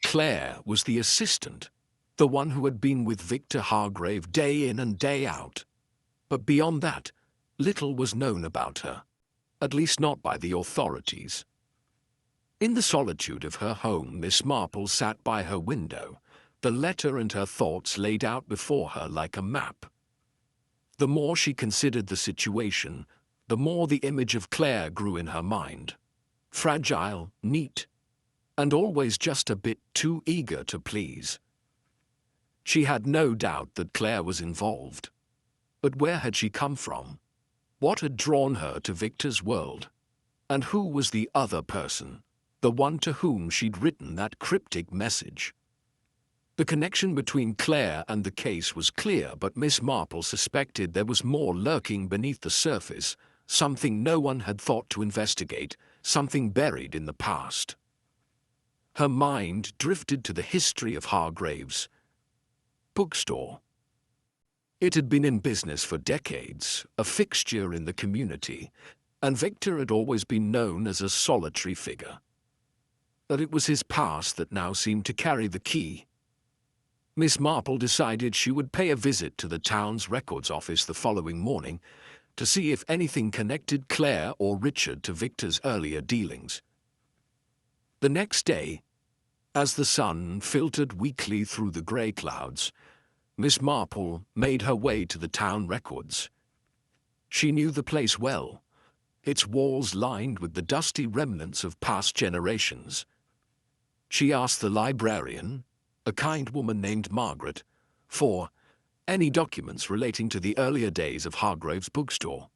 Claire was the assistant, the one who had been with Victor Hargrave day in and day out. But beyond that, little was known about her, at least not by the authorities. In the solitude of her home, Miss Marple sat by her window, the letter and her thoughts laid out before her like a map. The more she considered the situation, the more the image of Claire grew in her mind. Fragile, neat, and always just a bit too eager to please. She had no doubt that Claire was involved. But where had she come from? What had drawn her to Victor's world? And who was the other person, the one to whom she'd written that cryptic message? The connection between Claire and the case was clear, but Miss Marple suspected there was more lurking beneath the surface, something no one had thought to investigate, something buried in the past. Her mind drifted to the history of Hargrave's bookstore. It had been in business for decades, a fixture in the community, and Victor had always been known as a solitary figure. But it was his past that now seemed to carry the key. Miss Marple decided she would pay a visit to the town's records office the following morning to see if anything connected Claire or Richard to Victor's earlier dealings. The next day, as the sun filtered weakly through the grey clouds, Miss Marple made her way to the town records. She knew the place well, its walls lined with the dusty remnants of past generations. She asked the librarian, a kind woman named Margaret, for any documents relating to the earlier days of Hargrave's bookstore.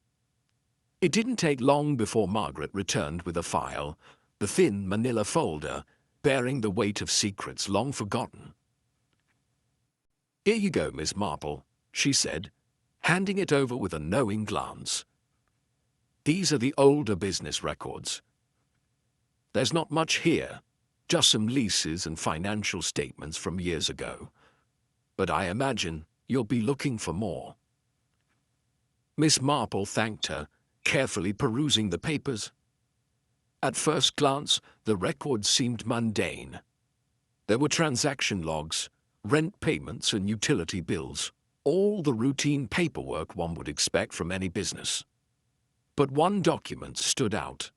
It didn't take long before Margaret returned with a file, the thin manila folder bearing the weight of secrets long forgotten. "Here you go, Miss Marple," she said, handing it over with a knowing glance. These are the older business records. There's not much here, just some leases and financial statements from years ago. But I imagine you'll be looking for more." Miss Marple thanked her, carefully perusing the papers. At first glance, the records seemed mundane. There were transaction logs, rent payments and utility bills, all the routine paperwork one would expect from any business. But one document stood out.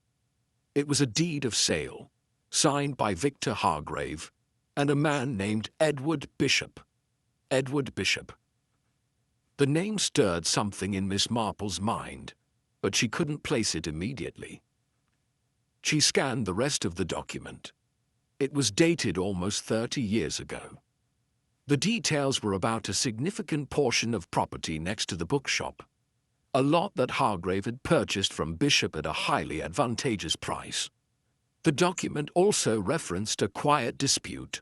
It was a deed of sale, signed by Victor Hargrave and a man named Edward Bishop. Edward Bishop. The name stirred something in Miss Marple's mind, but she couldn't place it immediately. She scanned the rest of the document. It was dated almost 30 years ago. The details were about a significant portion of property next to the bookshop, a lot that Hargrave had purchased from Bishop at a highly advantageous price. The document also referenced a quiet dispute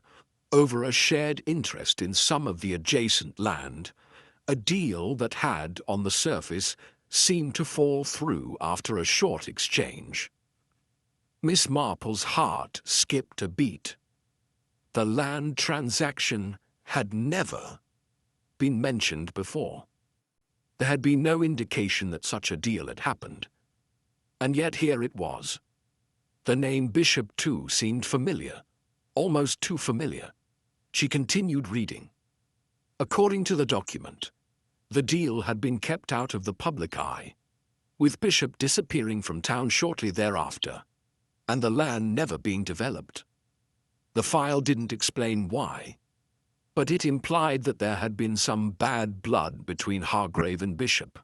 over a shared interest in some of the adjacent land, a deal that had, on the surface, seemed to fall through after a short exchange. Miss Marple's heart skipped a beat. The land transaction had never been mentioned before. There had been no indication that such a deal had happened. And yet here it was. The name Bishop, too, seemed familiar, almost too familiar. She continued reading. According to the document, the deal had been kept out of the public eye, with Bishop disappearing from town shortly thereafter, and the land never being developed. The file didn't explain why, but it implied that there had been some bad blood between Hargrave and Bishop.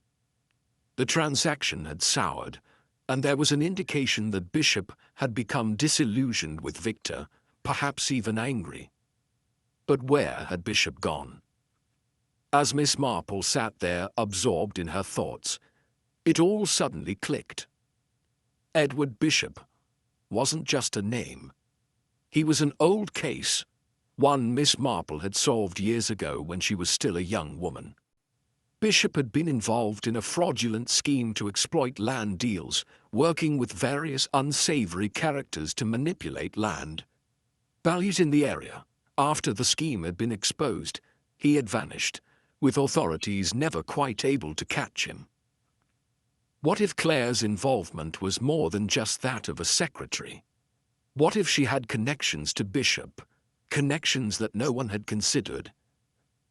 The transaction had soured, and there was an indication that Bishop had become disillusioned with Victor, perhaps even angry. But where had Bishop gone? As Miss Marple sat there absorbed in her thoughts, it all suddenly clicked. Edward Bishop wasn't just a name. He was an old case, one Miss Marple had solved years ago when she was still a young woman. Bishop had been involved in a fraudulent scheme to exploit land deals, working with various unsavory characters to manipulate land values in the area. After the scheme had been exposed, he had vanished, with authorities never quite able to catch him. What if Claire's involvement was more than just that of a secretary? What if she had connections to Bishop, connections that no one had considered?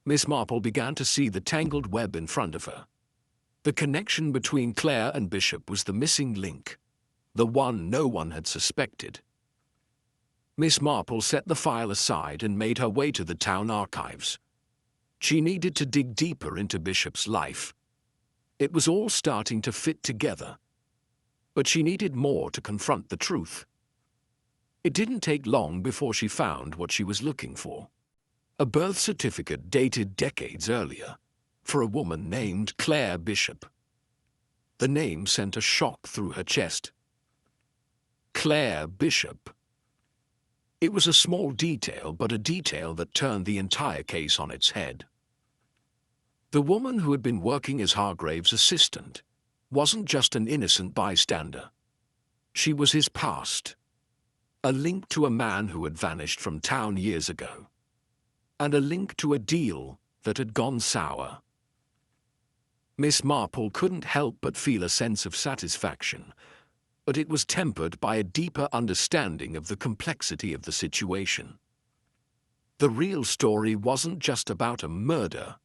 Miss Marple began to see the tangled web in front of her. The connection between Claire and Bishop was the missing link, the one no one had suspected. Miss Marple set the file aside and made her way to the town archives. She needed to dig deeper into Bishop's life. It was all starting to fit together, but she needed more to confront the truth. It didn't take long before she found what she was looking for. A birth certificate dated decades earlier, for a woman named Claire Bishop. The name sent a shock through her chest. Claire Bishop. It was a small detail, but a detail that turned the entire case on its head. The woman who had been working as Hargrave's assistant wasn't just an innocent bystander. She was his past, a link to a man who had vanished from town years ago, and a link to a deal that had gone sour. Miss Marple couldn't help but feel a sense of satisfaction, but it was tempered by a deeper understanding of the complexity of the situation. The real story wasn't just about a murder.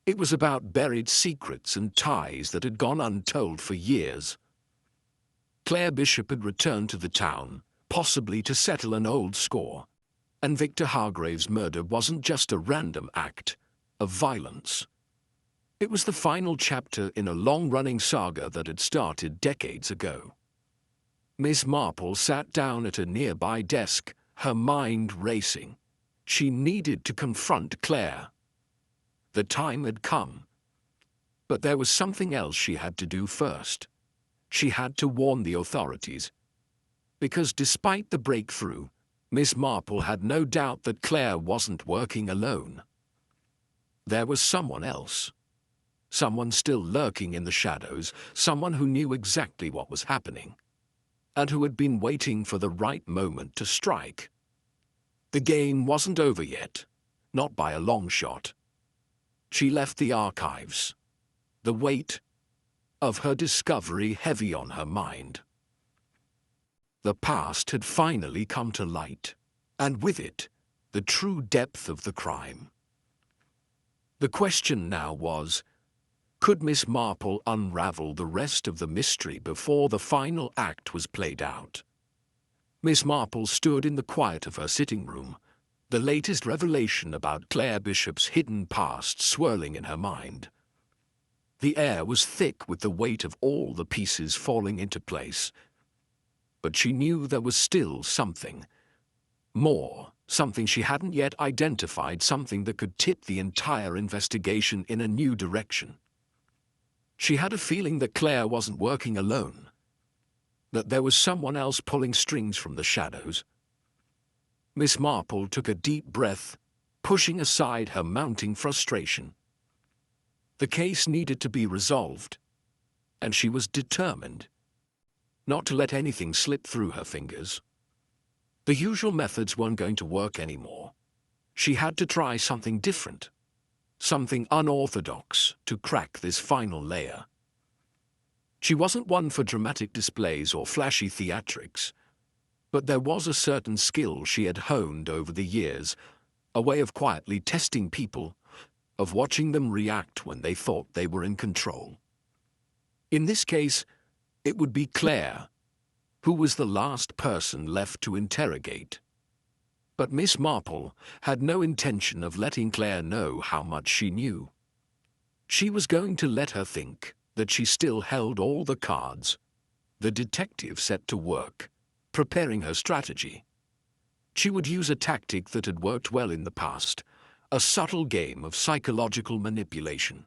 It was about buried secrets and ties that had gone untold for years. Claire Bishop had returned to the town, possibly to settle an old score, and Victor Hargrave's murder wasn't just a random act of violence. It was the final chapter in a long-running saga that had started decades ago. Miss Marple sat down at a nearby desk, her mind racing. She needed to confront Claire. The time had come. But there was something else she had to do first. She had to warn the authorities. Because despite the breakthrough, Miss Marple had no doubt that Claire wasn't working alone. There was someone else. someone still lurking in the shadows, someone who knew exactly what was happening, and who had been waiting for the right moment to strike. The game wasn't over yet, not by a long shot. She left the archives, the weight of her discovery heavy on her mind. The past had finally come to light, and with it, the true depth of the crime. The question now was, could Miss Marple unravel the rest of the mystery before the final act was played out? Miss Marple stood in the quiet of her sitting room, the latest revelation about Claire Bishop's hidden past swirling in her mind. The air was thick with the weight of all the pieces falling into place. But she knew there was still something more, something she hadn't yet identified, something that could tip the entire investigation in a new direction. She had a feeling that Claire wasn't working alone, that there was someone else pulling strings from the shadows. Miss Marple took a deep breath, pushing aside her mounting frustration. The case needed to be resolved, and she was determined not to let anything slip through her fingers. The usual methods weren't going to work anymore. She had to try something different, something unorthodox to crack this final layer. She wasn't one for dramatic displays or flashy theatrics, but there was a certain skill she had honed over the years, a way of quietly testing people, of watching them react when they thought they were in control. In this case, it would be Claire, who was the last person left to interrogate. But Miss Marple had no intention of letting Claire know how much she knew. She was going to let her think that she still held all the cards. The detective set to work, preparing her strategy. She would use a tactic that had worked well in the past, a subtle game of psychological manipulation.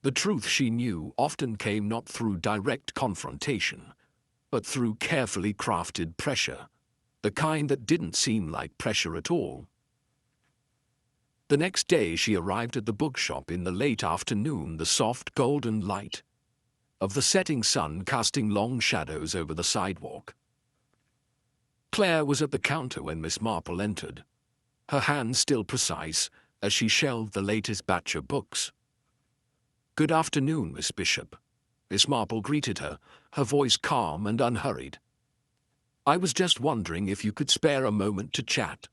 The truth, she knew, often came not through direct confrontation, but through carefully crafted pressure, the kind that didn't seem like pressure at all. The next day she arrived at the bookshop in the late afternoon, the soft golden light of the setting sun casting long shadows over the sidewalk. Claire was at the counter when Miss Marple entered, her hands still precise as she shelved the latest batch of books. "Good afternoon, Miss Bishop," Miss Marple greeted her, her voice calm and unhurried. "I was just wondering if you could spare a moment to chat."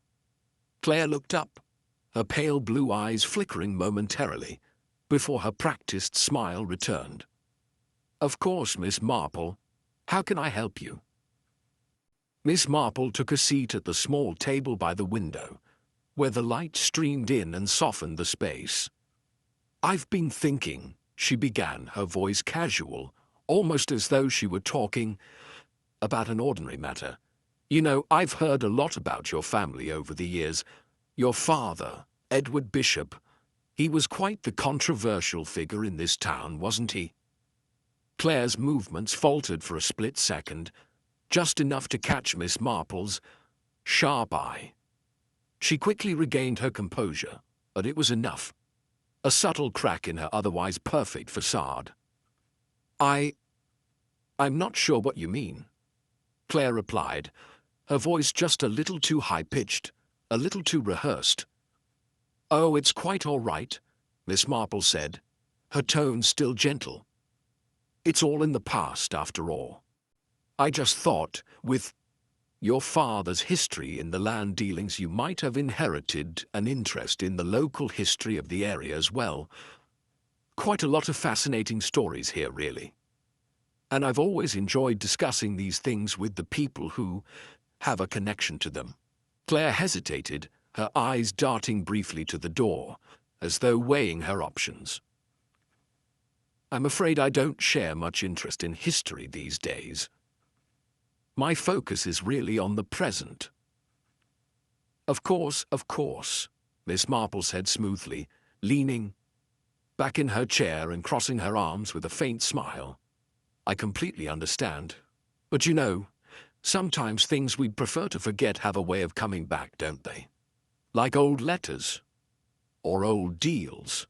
Claire looked up, her pale blue eyes flickering momentarily, before her practiced smile returned. "Of course, Miss Marple. How can I help you?" Miss Marple took a seat at the small table by the window, where the light streamed in and softened the space. "I've been thinking," she began, her voice casual, almost as though she were talking about an ordinary matter. "You know, I've heard a lot about your family over the years. Your father, Edward Bishop, he was quite the controversial figure in this town, wasn't he?" Claire's movements faltered for a split second, just enough to catch Miss Marple's sharp eye. She quickly regained her composure, but it was enough. A subtle crack in her otherwise perfect facade. I'm not sure what you mean," Claire replied, her voice just a little too high-pitched, a little too rehearsed. "Oh, it's quite all right," Miss Marple said, her tone still gentle. "It's all in the past, after all. I just thought, with your father's history in the land dealings, you might have inherited an interest in the local history of the area as well. Quite a lot of fascinating stories here, really. And I've always enjoyed discussing these things with the people who have a connection to them." Claire hesitated, her eyes darting briefly to the door, as though weighing her options. "I'm afraid I don't share much interest in history these days. My focus is really on the present." Of course," Miss Marple said smoothly, leaning back in her chair and crossing her arms with a faint smile. "I completely understand. But you know, sometimes things we'd prefer to forget have a way of coming back, don't they? Like old letters. Or old deals."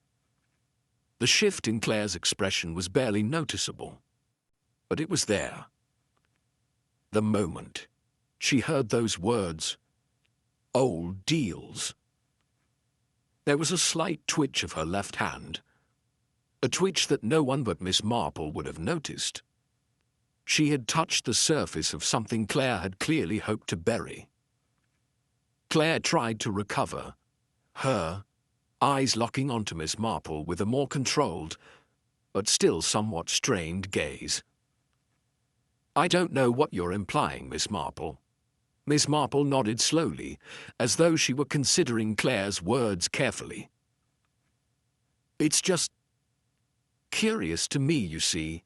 The shift in Claire's expression was barely noticeable, but it was there. The moment she heard those words, "old deals," there was a slight twitch of her left hand, a twitch that no one but Miss Marple would have noticed. She had touched the surface of something Claire had clearly hoped to bury. Claire tried to recover, her eyes locking onto Miss Marple with a more controlled, but still somewhat strained gaze. "I don't know what you're implying, Miss Marple." Miss Marple nodded slowly, as though she were considering Claire's words carefully. "It's just curious to me, you see,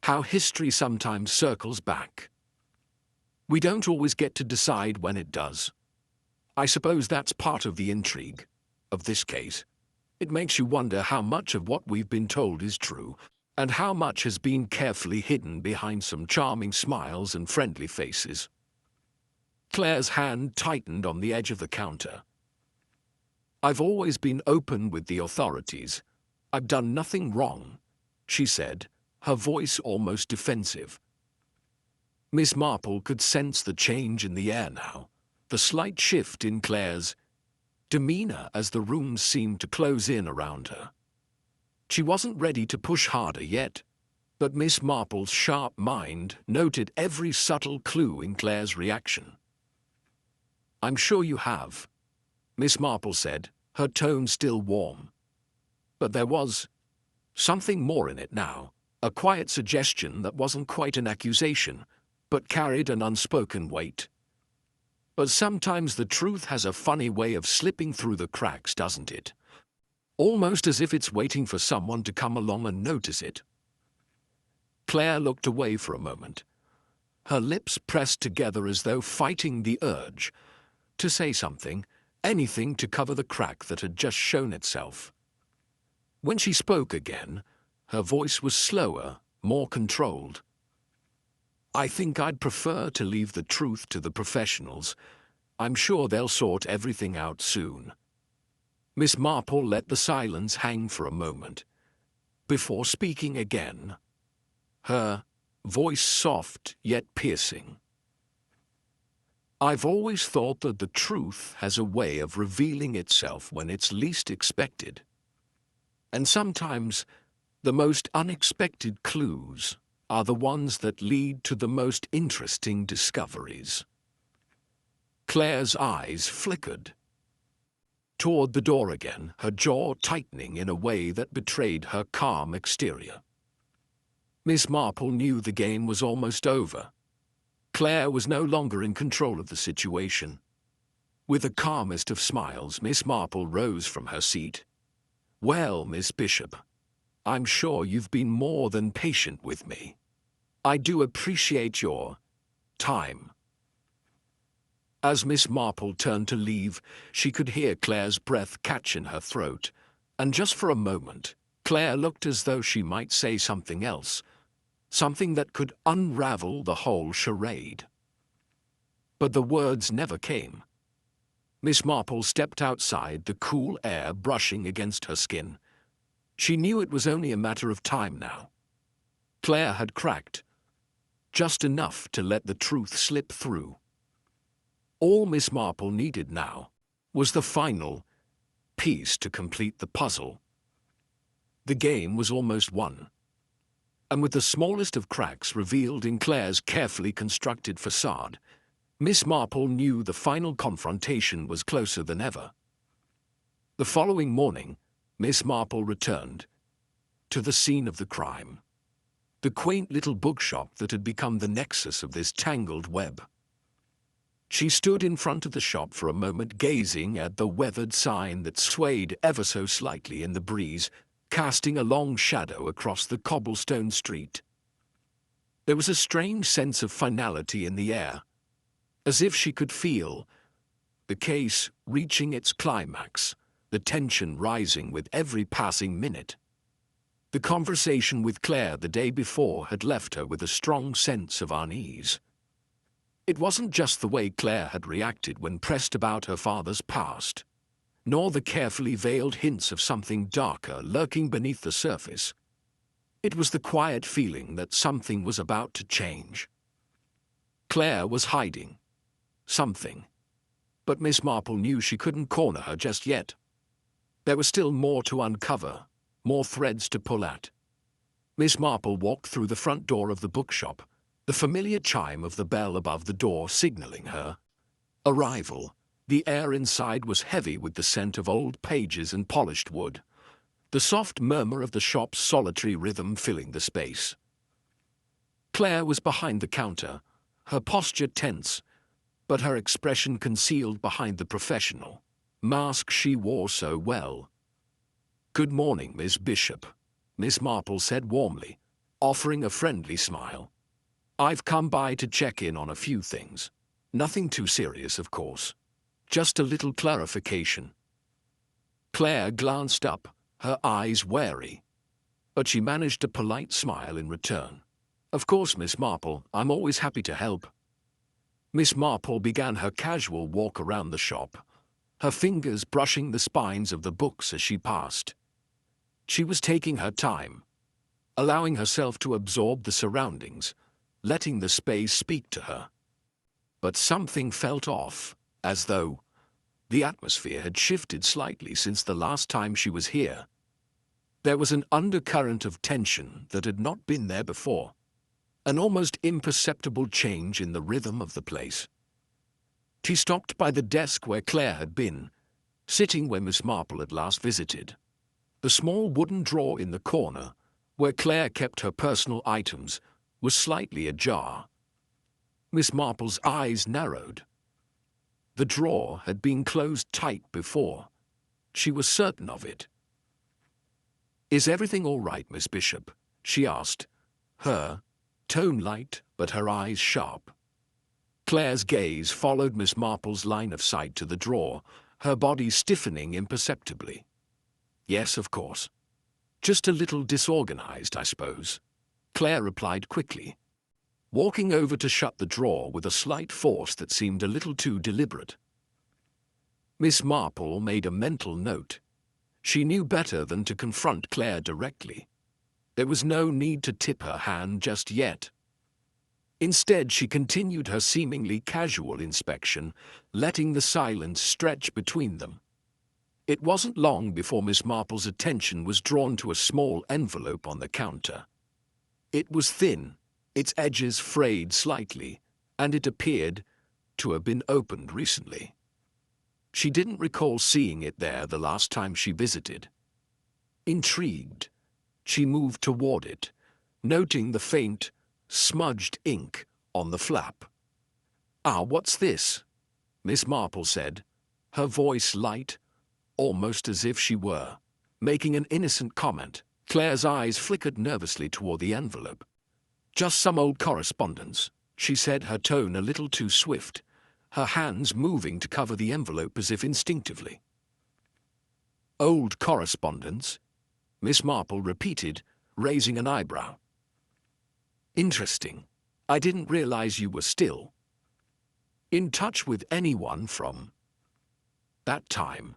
how history sometimes circles back. We don't always get to decide when it does. I suppose that's part of the intrigue of this case. It makes you wonder how much of what we've been told is true, and how much has been carefully hidden behind some charming smiles and friendly faces." Claire's hand tightened on the edge of the counter. "I've always been open with the authorities. I've done nothing wrong," she said, her voice almost defensive. Miss Marple could sense the change in the air now, the slight shift in Claire's demeanor as the room seemed to close in around her. She wasn't ready to push harder yet, but Miss Marple's sharp mind noted every subtle clue in Claire's reaction. "I'm sure you have," Miss Marple said, her tone still warm. But there was something more in it now, a quiet suggestion that wasn't quite an accusation, but carried an unspoken weight. "But sometimes the truth has a funny way of slipping through the cracks, doesn't it? Almost as if it's waiting for someone to come along and notice it." Claire looked away for a moment, her lips pressed together as though fighting the urge to say something, anything to cover the crack that had just shown itself. When she spoke again, her voice was slower, more controlled. "I think I'd prefer to leave the truth to the professionals. I'm sure they'll sort everything out soon." Miss Marple let the silence hang for a moment, before speaking again, her voice soft yet piercing. "I've always thought that the truth has a way of revealing itself when it's least expected. And sometimes the most unexpected clues are the ones that lead to the most interesting discoveries." Claire's eyes flickered toward the door again, her jaw tightening in a way that betrayed her calm exterior. Miss Marple knew the game was almost over. Claire was no longer in control of the situation. With the calmest of smiles, Miss Marple rose from her seat. "Well, Miss Bishop, I'm sure you've been more than patient with me. I do appreciate your time." As Miss Marple turned to leave, she could hear Claire's breath catch in her throat, and just for a moment, Claire looked as though she might say something else, something that could unravel the whole charade. But the words never came. Miss Marple stepped outside, the cool air brushing against her skin. She knew it was only a matter of time now. Claire had cracked, just enough to let the truth slip through. All Miss Marple needed now was the final piece to complete the puzzle. The game was almost won, and with the smallest of cracks revealed in Claire's carefully constructed facade, Miss Marple knew the final confrontation was closer than ever. The following morning, Miss Marple returned to the scene of the crime, the quaint little bookshop that had become the nexus of this tangled web. She stood in front of the shop for a moment, gazing at the weathered sign that swayed ever so slightly in the breeze, casting a long shadow across the cobblestone street. There was a strange sense of finality in the air, as if she could feel the case reaching its climax, the tension rising with every passing minute. The conversation with Claire the day before had left her with a strong sense of unease. It wasn't just the way Claire had reacted when pressed about her father's past. nor the carefully veiled hints of something darker lurking beneath the surface. It was the quiet feeling that something was about to change. Claire was hiding something, but Miss Marple knew she couldn't corner her just yet. There was still more to uncover, more threads to pull at. Miss Marple walked through the front door of the bookshop, the familiar chime of the bell above the door signaling her arrival. The air inside was heavy with the scent of old pages and polished wood, the soft murmur of the shop's solitary rhythm filling the space. Claire was behind the counter, her posture tense, but her expression concealed behind the professional mask she wore so well. "Good morning, Miss Bishop," Miss Marple said warmly, offering a friendly smile. "I've come by to check in on a few things. Nothing too serious, of course. Just a little clarification." Claire glanced up, her eyes wary, but she managed a polite smile in return. "Of course, Miss Marple, I'm always happy to help." Miss Marple began her casual walk around the shop, her fingers brushing the spines of the books as she passed. She was taking her time, allowing herself to absorb the surroundings, letting the space speak to her. But something felt off, as though the atmosphere had shifted slightly since the last time she was here. There was an undercurrent of tension that had not been there before, an almost imperceptible change in the rhythm of the place. She stopped by the desk where Claire had been, sitting where Miss Marple had last visited. The small wooden drawer in the corner, where Claire kept her personal items, was slightly ajar. Miss Marple's eyes narrowed. The drawer had been closed tight before. She was certain of it. "Is everything all right, Miss Bishop?" she asked, her tone light but her eyes sharp. Claire's gaze followed Miss Marple's line of sight to the drawer, her body stiffening imperceptibly. "Yes, of course. Just a little disorganized, I suppose," Claire replied quickly, walking over to shut the drawer with a slight force that seemed a little too deliberate. Miss Marple made a mental note. She knew better than to confront Claire directly. There was no need to tip her hand just yet. Instead, she continued her seemingly casual inspection, letting the silence stretch between them. It wasn't long before Miss Marple's attention was drawn to a small envelope on the counter. It was thin, its edges frayed slightly, and it appeared to have been opened recently. She didn't recall seeing it there the last time she visited. Intrigued, she moved toward it, noting the faint, smudged ink on the flap. "Ah, what's this?" Miss Marple said, her voice light, almost as if she were making an innocent comment. Claire's eyes flickered nervously toward the envelope. "Just some old correspondence," she said, her tone a little too swift, her hands moving to cover the envelope as if instinctively. "Old correspondence?" Miss Marple repeated, raising an eyebrow. "Interesting. I didn't realize you were still in touch with anyone from that time."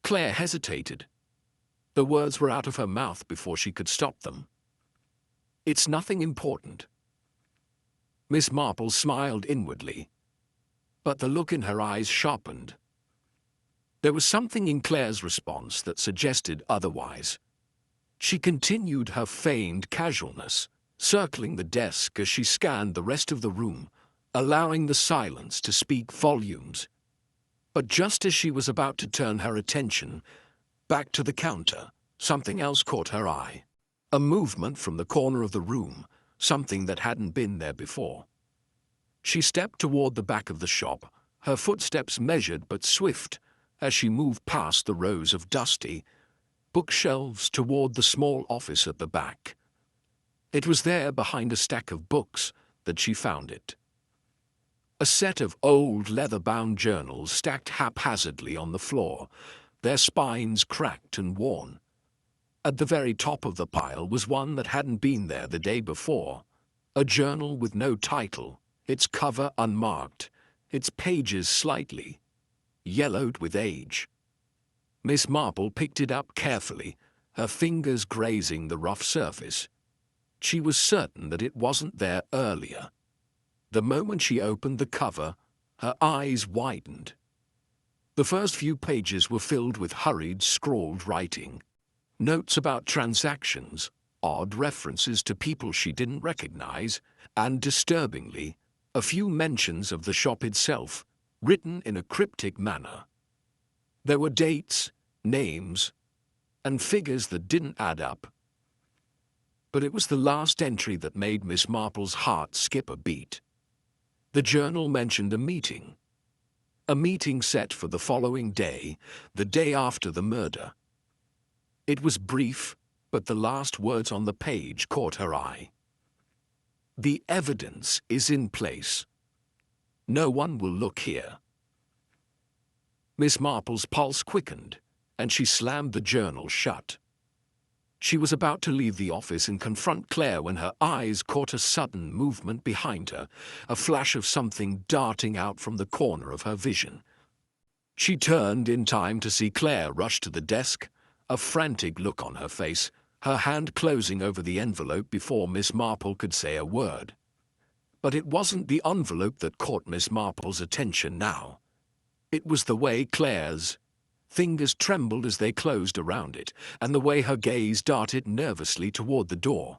Claire hesitated. The words were out of her mouth before she could stop them. "It's nothing important." Miss Marple smiled inwardly, but the look in her eyes sharpened. There was something in Claire's response that suggested otherwise. She continued her feigned casualness, circling the desk as she scanned the rest of the room, allowing the silence to speak volumes. But just as she was about to turn her attention back to the counter, something else caught her eye. A movement from the corner of the room, something that hadn't been there before. She stepped toward the back of the shop, her footsteps measured but swift, as she moved past the rows of dusty bookshelves toward the small office at the back. It was there, behind a stack of books, that she found it. A set of old leather-bound journals stacked haphazardly on the floor, their spines cracked and worn. At the very top of the pile was one that hadn't been there the day before, a journal with no title, its cover unmarked, its pages slightly yellowed with age. Miss Marple picked it up carefully, her fingers grazing the rough surface. She was certain that it wasn't there earlier. The moment she opened the cover, her eyes widened. The first few pages were filled with hurried, scrawled writing. Notes about transactions, odd references to people she didn't recognize, and, disturbingly, a few mentions of the shop itself, written in a cryptic manner. There were dates, names, and figures that didn't add up. But it was the last entry that made Miss Marple's heart skip a beat. The journal mentioned a meeting set for the following day, the day after the murder. It was brief, but the last words on the page caught her eye. "The evidence is in place. No one will look here." Miss Marple's pulse quickened, and she slammed the journal shut. She was about to leave the office and confront Claire when her eyes caught a sudden movement behind her, a flash of something darting out from the corner of her vision. She turned in time to see Claire rush to the desk, a frantic look on her face, her hand closing over the envelope before Miss Marple could say a word. But it wasn't the envelope that caught Miss Marple's attention now. It was the way Claire's fingers trembled as they closed around it, and the way her gaze darted nervously toward the door.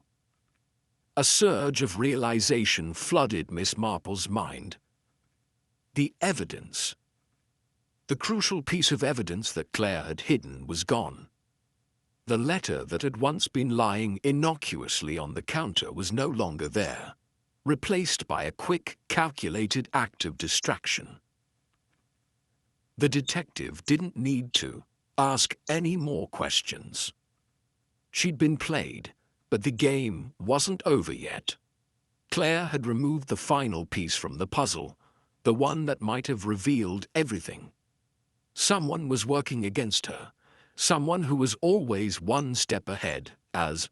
A surge of realization flooded Miss Marple's mind. The evidence. The crucial piece of evidence that Claire had hidden was gone. The letter that had once been lying innocuously on the counter was no longer there, replaced by a quick, calculated act of distraction. The detective didn't need to ask any more questions. She'd been played, but the game wasn't over yet. Claire had removed the final piece from the puzzle, the one that might have revealed everything. Someone was working against her, someone who was always one step ahead, as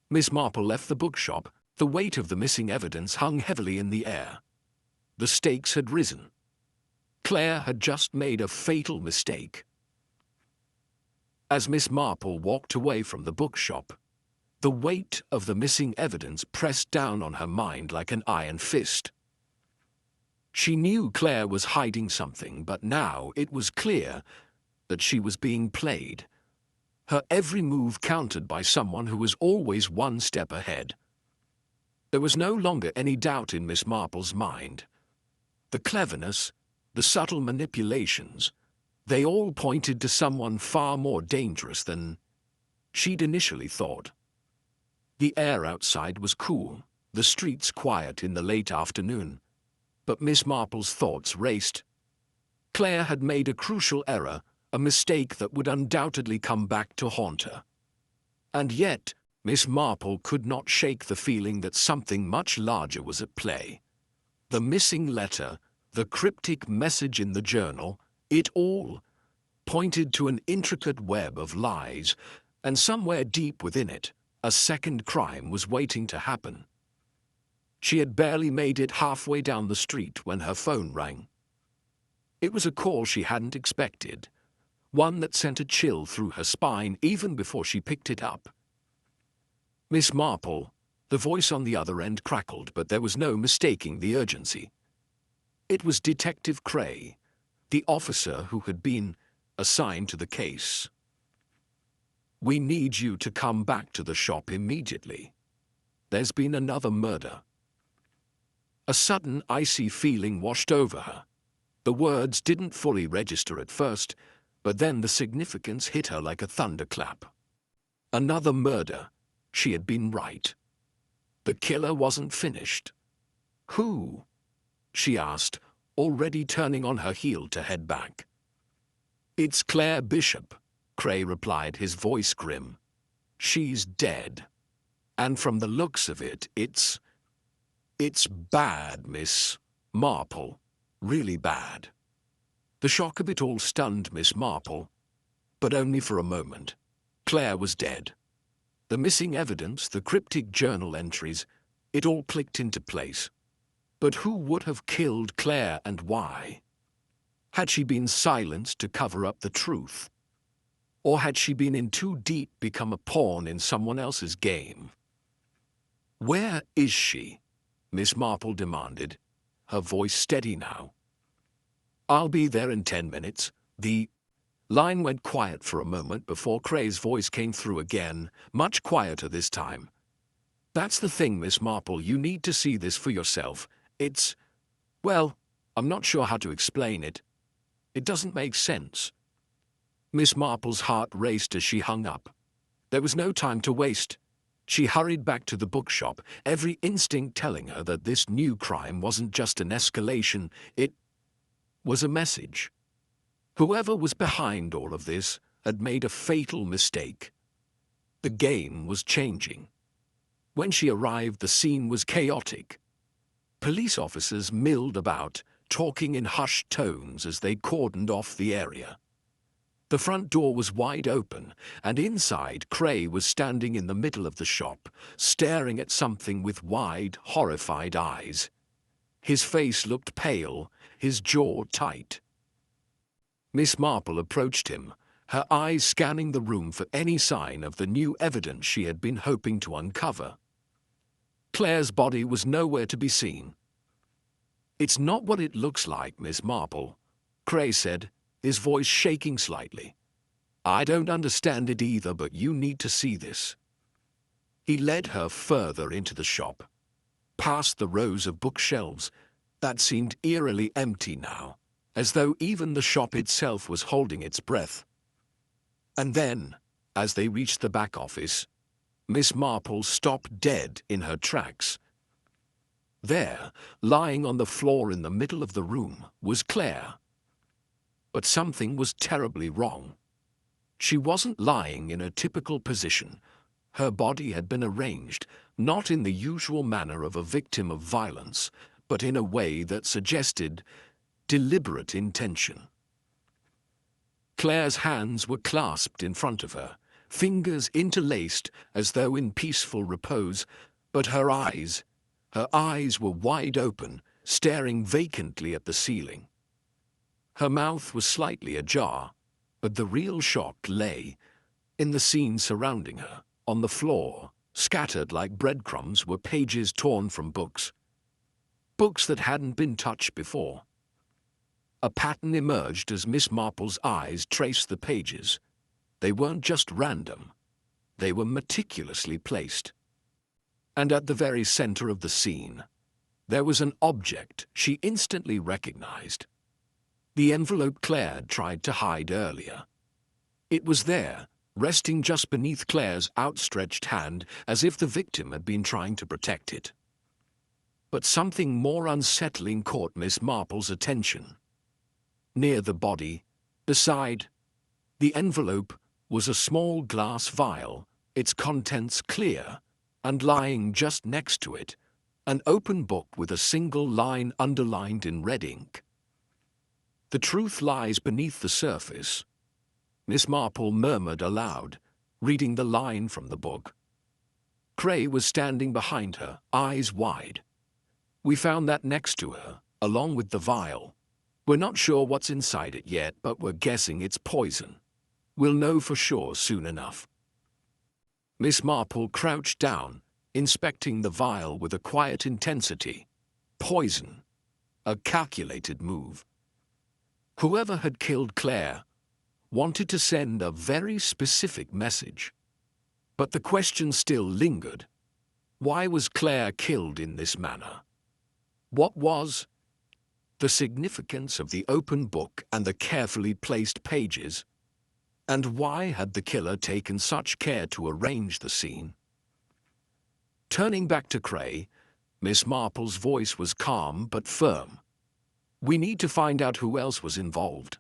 Miss Marple left the bookshop. The weight of the missing evidence hung heavily in the air. The stakes had risen. Claire had just made a fatal mistake. As Miss Marple walked away from the bookshop, the weight of the missing evidence pressed down on her mind like an iron fist. She knew Claire was hiding something, but now it was clear that she was being played. Her every move countered by someone who was always one step ahead. There was no longer any doubt in Miss Marple's mind. The cleverness, the subtle manipulations, they all pointed to someone far more dangerous than she'd initially thought. The air outside was cool, the streets quiet in the late afternoon, but Miss Marple's thoughts raced. Claire had made a crucial error, a mistake that would undoubtedly come back to haunt her. And yet, Miss Marple could not shake the feeling that something much larger was at play. The missing letter, the cryptic message in the journal, it all pointed to an intricate web of lies, and somewhere deep within it, a second crime was waiting to happen. She had barely made it halfway down the street when her phone rang. It was a call she hadn't expected, one that sent a chill through her spine even before she picked it up. "Miss Marple," the voice on the other end crackled, but there was no mistaking the urgency. It was Detective Cray, the officer who had been assigned to the case. "We need you to come back to the shop immediately. There's been another murder." A sudden icy feeling washed over her. The words didn't fully register at first, but then the significance hit her like a thunderclap. Another murder. She had been right. The killer wasn't finished. Who? She asked, already turning on her heel to head back. "It's Claire Bishop," Cray replied, his voice grim. "She's dead. And from the looks of it, it's bad, Miss Marple. Really bad." The shock of it all stunned Miss Marple, but only for a moment. Claire was dead. The missing evidence, the cryptic journal entries, it all clicked into place. But who would have killed Claire and why? Had she been silenced to cover up the truth? Or had she been in too deep, become a pawn in someone else's game? "Where is she?" Miss Marple demanded, her voice steady now. "I'll be there in 10 minutes. The line went quiet for a moment before Cray's voice came through again, much quieter this time. "That's the thing, Miss Marple, you need to see this for yourself. Well, I'm not sure how to explain it. It doesn't make sense." Miss Marple's heart raced as she hung up. There was no time to waste. She hurried back to the bookshop, every instinct telling her that this new crime wasn't just an escalation, it was a message. Whoever was behind all of this had made a fatal mistake. The game was changing. When she arrived, the scene was chaotic. Police officers milled about, talking in hushed tones as they cordoned off the area. The front door was wide open, and inside Cray was standing in the middle of the shop, staring at something with wide, horrified eyes. His face looked pale, his jaw tight. Miss Marple approached him, her eyes scanning the room for any sign of the new evidence she had been hoping to uncover. Claire's body was nowhere to be seen. "It's not what it looks like, Miss Marple," Cray said, his voice shaking slightly. "I don't understand it either, but you need to see this." He led her further into the shop, past the rows of bookshelves that seemed eerily empty now, as though even the shop itself was holding its breath. And then, as they reached the back office, Miss Marple stopped dead in her tracks. There, lying on the floor in the middle of the room, was Claire. But something was terribly wrong. She wasn't lying in a typical position. Her body had been arranged, not in the usual manner of a victim of violence, but in a way that suggested deliberate intention. Claire's hands were clasped in front of her, fingers interlaced as though in peaceful repose, but her eyes were wide open, staring vacantly at the ceiling. Her mouth was slightly ajar, but the real shock lay in the scene surrounding her. On the floor, scattered like breadcrumbs, were pages torn from books. Books that hadn't been touched before. A pattern emerged as Miss Marple's eyes traced the pages. They weren't just random. They were meticulously placed. And at the very center of the scene, there was an object she instantly recognized. The envelope Claire had tried to hide earlier. It was there, resting just beneath Claire's outstretched hand, as if the victim had been trying to protect it. But something more unsettling caught Miss Marple's attention. Near the body, beside the envelope, was a small glass vial, its contents clear, and lying just next to it, an open book with a single line underlined in red ink. "The truth lies beneath the surface," Miss Marple murmured aloud, reading the line from the book. Cray was standing behind her, eyes wide. "We found that next to her, along with the vial. We're not sure what's inside it yet, but we're guessing it's poison. We'll know for sure soon enough." Miss Marple crouched down, inspecting the vial with a quiet intensity. Poison. A calculated move. Whoever had killed Claire wanted to send a very specific message. But the question still lingered. Why was Claire killed in this manner? What was the significance of the open book and the carefully placed pages? And why had the killer taken such care to arrange the scene? Turning back to Cray, Miss Marple's voice was calm but firm. "We need to find out who else was involved.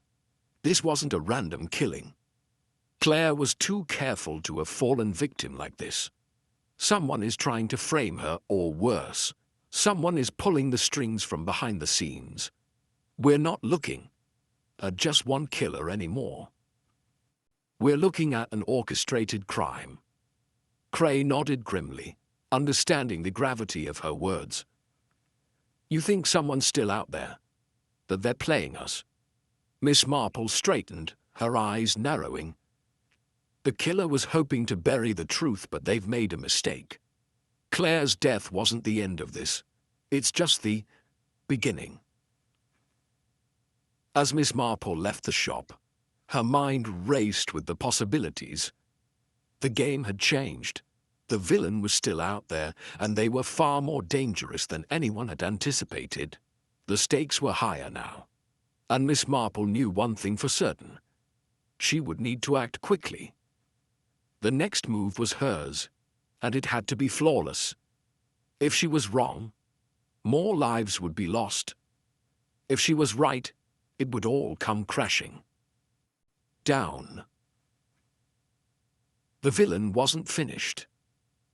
This wasn't a random killing. Claire was too careful to have fallen victim like this. Someone is trying to frame her, or worse, someone is pulling the strings from behind the scenes. We're not looking at just one killer anymore. We're looking at an orchestrated crime." Cray nodded grimly, understanding the gravity of her words. "You think someone's still out there? That they're playing us?" Miss Marple straightened, her eyes narrowing. The killer was hoping to bury the truth, but they've made a mistake. Claire's death wasn't the end of this. It's just the beginning. As Miss Marple left the shop, her mind raced with the possibilities. The game had changed. The villain was still out there, and they were far more dangerous than anyone had anticipated. The stakes were higher now. And Miss Marple knew one thing for certain. She would need to act quickly. The next move was hers, and it had to be flawless. If she was wrong, more lives would be lost. If she was right, it would all come crashing down. The villain wasn't finished.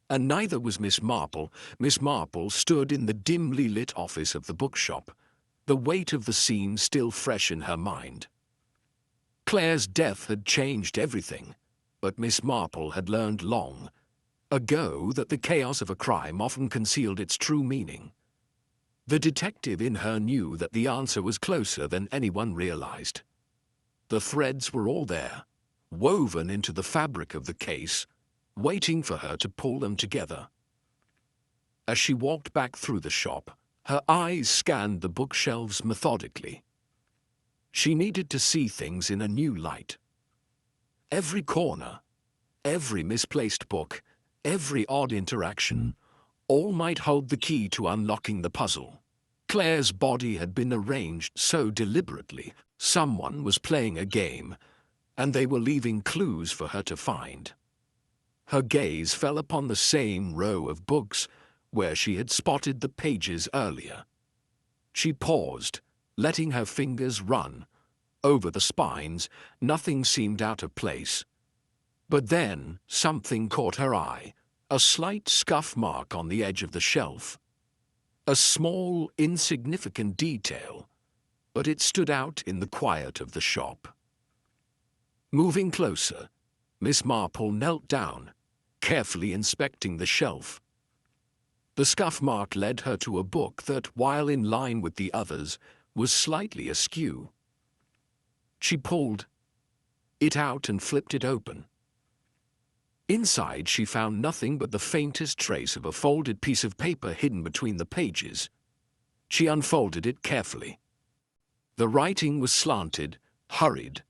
And neither was Miss Marple. Miss Marple stood in the dimly lit office of the bookshop, the weight of the scene still fresh in her mind. Claire's death had changed everything, but Miss Marple had learned long ago that the chaos of a crime often concealed its true meaning. The detective in her knew that the answer was closer than anyone realized. The threads were all there, woven into the fabric of the case, waiting for her to pull them together. As she walked back through the shop, her eyes scanned the bookshelves methodically. She needed to see things in a new light. Every corner, every misplaced book, every odd interaction, all might hold the key to unlocking the puzzle. Claire's body had been arranged so deliberately. Someone was playing a game, and they were leaving clues for her to find. Her gaze fell upon the same row of books where she had spotted the pages earlier. She paused, letting her fingers run. Over the spines, nothing seemed out of place. But then something caught her eye, a slight scuff mark on the edge of the shelf. A small, insignificant detail, but it stood out in the quiet of the shop. Moving closer, Miss Marple knelt down, carefully inspecting the shelf. The scuff mark led her to a book that, while in line with the others, was slightly askew. She pulled it out and flipped it open. Inside she found nothing but the faintest trace of a folded piece of paper hidden between the pages. She unfolded it carefully. The writing was slanted, hurried,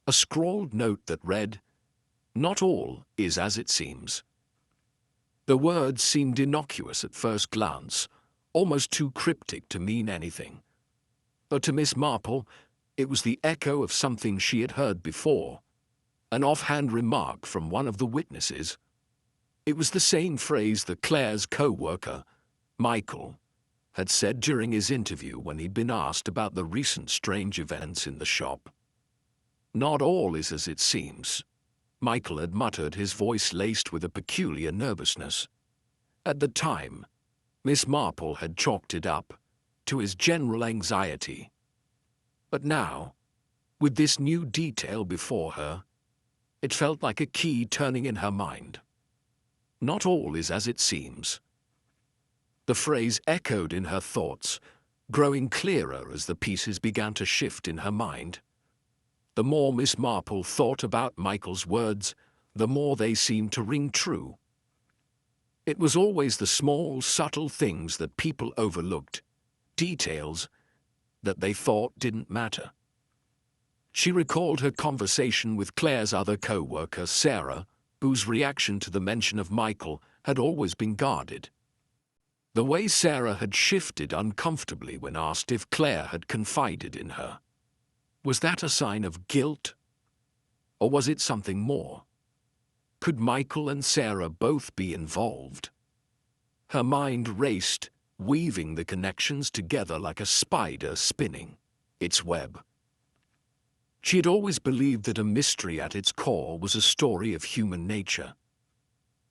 a scrawled note that read, "Not all is as it seems." The words seemed innocuous at first glance, almost too cryptic to mean anything. But to Miss Marple, it was the echo of something she had heard before, an offhand remark from one of the witnesses. It was the same phrase that Claire's co-worker, Michael, had said during his interview when he'd been asked about the recent strange events in the shop. "Not all is as it seems," Michael had muttered, his voice laced with a peculiar nervousness. At the time, Miss Marple had chalked it up to his general anxiety. But now, with this new detail before her, it felt like a key turning in her mind. Not all is as it seems. The phrase echoed in her thoughts, growing clearer as the pieces began to shift in her mind. The more Miss Marple thought about Michael's words, the more they seemed to ring true. It was always the small, subtle things that people overlooked, details that they thought didn't matter. She recalled her conversation with Claire's other co-worker, Sarah, whose reaction to the mention of Michael had always been guarded. The way Sarah had shifted uncomfortably when asked if Claire had confided in her. Was that a sign of guilt? Or was it something more? Could Michael and Sarah both be involved? Her mind raced, weaving the connections together like a spider spinning its web. She had always believed that a mystery at its core was a story of human nature.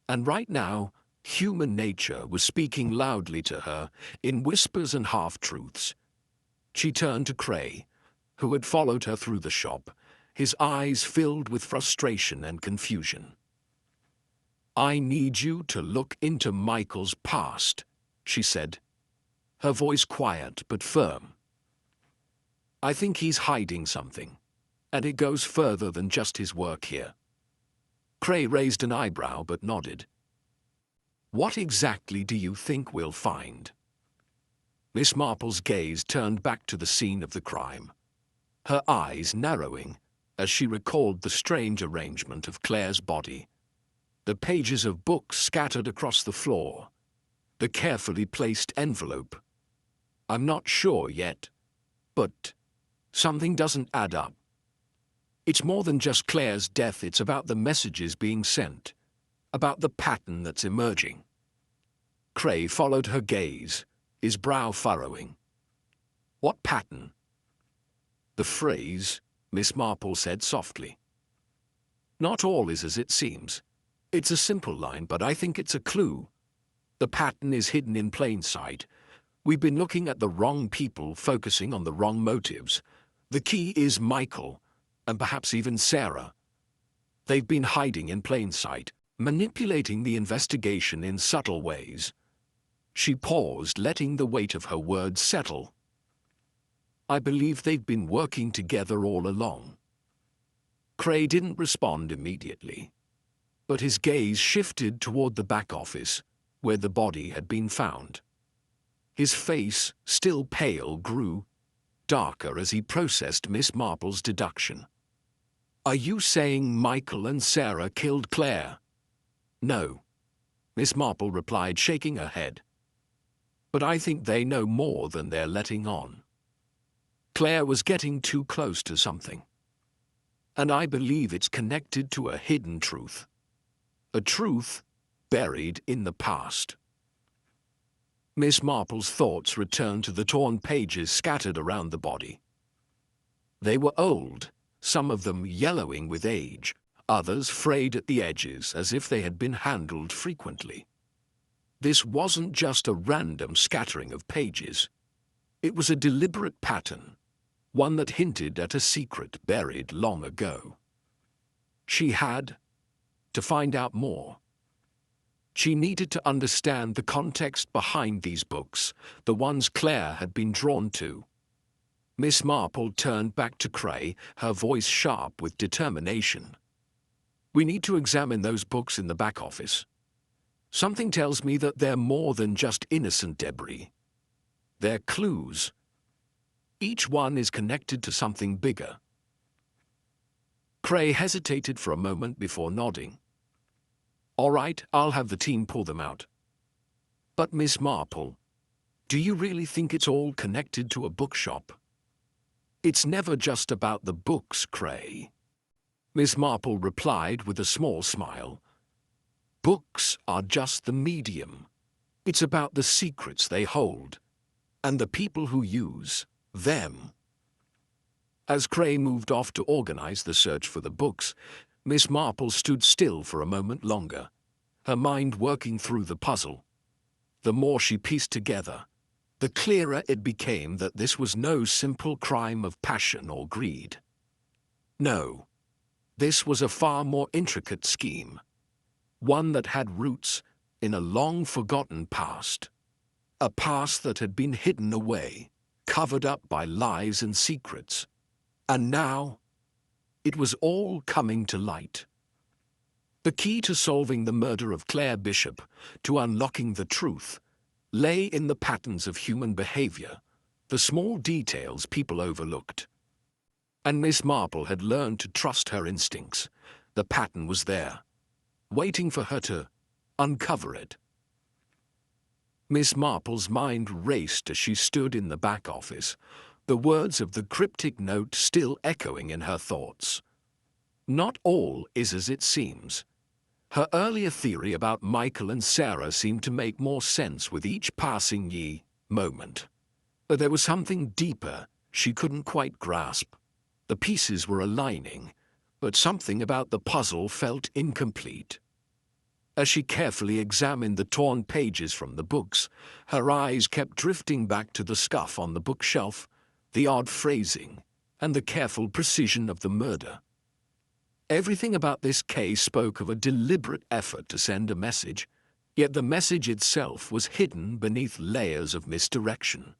And right now, human nature was speaking loudly to her in whispers and half-truths. She turned to Cray, who had followed her through the shop, his eyes filled with frustration and confusion. "I need you to look into Michael's past," she said, her voice quiet but firm. I think he's hiding something, and it goes further than just his work here. Cray raised an eyebrow but nodded. What exactly do you think we'll find? Miss Marple's gaze turned back to the scene of the crime, her eyes narrowing as she recalled the strange arrangement of Claire's body, the pages of books scattered across the floor, the carefully placed envelope. I'm not sure yet, but something doesn't add up. It's more than just Claire's death, it's about the messages being sent, about the pattern that's emerging. Cray followed her gaze, his brow furrowing. What pattern? The phrase, Miss Marple said softly. Not all is as it seems. It's a simple line, but I think it's a clue. The pattern is hidden in plain sight. We've been looking at the wrong people, focusing on the wrong motives. The key is Michael, and perhaps even Sarah. They've been hiding in plain sight, manipulating the investigation in subtle ways. She paused, letting the weight of her words settle. I believe they've been working together all along. Cray didn't respond immediately, but his gaze shifted toward the back office, where the body had been found. His face, still pale, grew darker as he processed Miss Marple's deduction. Are you saying Michael and Sarah killed Claire? No, Miss Marple replied, shaking her head. But I think they know more than they're letting on. Claire was getting too close to something. And I believe it's connected to a hidden truth. A truth buried in the past. Miss Marple's thoughts returned to the torn pages scattered around the body. They were old, some of them yellowing with age, others frayed at the edges as if they had been handled frequently. This wasn't just a random scattering of pages. It was a deliberate pattern, one that hinted at a secret buried long ago. She had to find out more. She needed to understand the context behind these books, the ones Claire had been drawn to. Miss Marple turned back to Cray, her voice sharp with determination. We need to examine those books in the back office. Something tells me that they're more than just innocent debris. They're clues. Each one is connected to something bigger. Cray hesitated for a moment before nodding. All right, I'll have the team pull them out. But Miss Marple, do you really think it's all connected to a bookshop? It's never just about the books, Cray. Miss Marple replied with a small smile. Books are just the medium. It's about the secrets they hold, and the people who use them. As Cray moved off to organize the search for the books, Miss Marple stood still for a moment longer, her mind working through the puzzle. The more she pieced together, the clearer it became that this was no simple crime of passion or greed. No, this was a far more intricate scheme, one that had roots in a long-forgotten past, a past that had been hidden away, covered up by lies and secrets. And now, it was all coming to light. The key to solving the murder of Claire Bishop, to unlocking the truth, lay in the patterns of human behavior, the small details people overlooked. And Miss Marple had learned to trust her instincts. The pattern was there, waiting for her to uncover it. Miss Marple's mind raced as she stood in the back office, the words of the cryptic note still echoing in her thoughts. Not all is as it seems. Her earlier theory about Michael and Sarah seemed to make more sense with each passing moment. But there was something deeper she couldn't quite grasp. The pieces were aligning, but something about the puzzle felt incomplete. As she carefully examined the torn pages from the books, her eyes kept drifting back to the scuff on the bookshelf, the odd phrasing, and the careful precision of the murder. Everything about this case spoke of a deliberate effort to send a message, yet the message itself was hidden beneath layers of misdirection.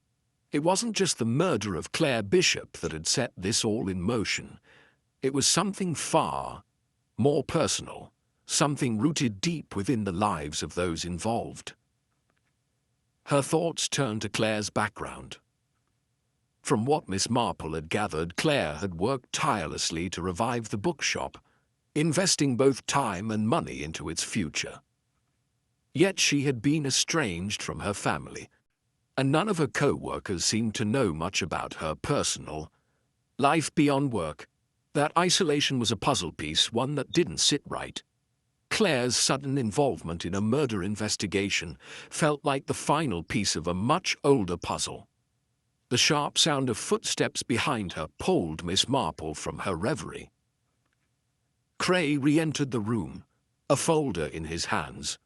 It wasn't just the murder of Claire Bishop that had set this all in motion. It was something far more personal, something rooted deep within the lives of those involved. Her thoughts turned to Claire's background. From what Miss Marple had gathered, Claire had worked tirelessly to revive the bookshop, investing both time and money into its future. Yet she had been estranged from her family, and none of her co-workers seemed to know much about her personal life beyond work. That isolation was a puzzle piece, one that didn't sit right. Claire's sudden involvement in a murder investigation felt like the final piece of a much older puzzle. The sharp sound of footsteps behind her pulled Miss Marple from her reverie. Cray re-entered the room, a folder in his hands.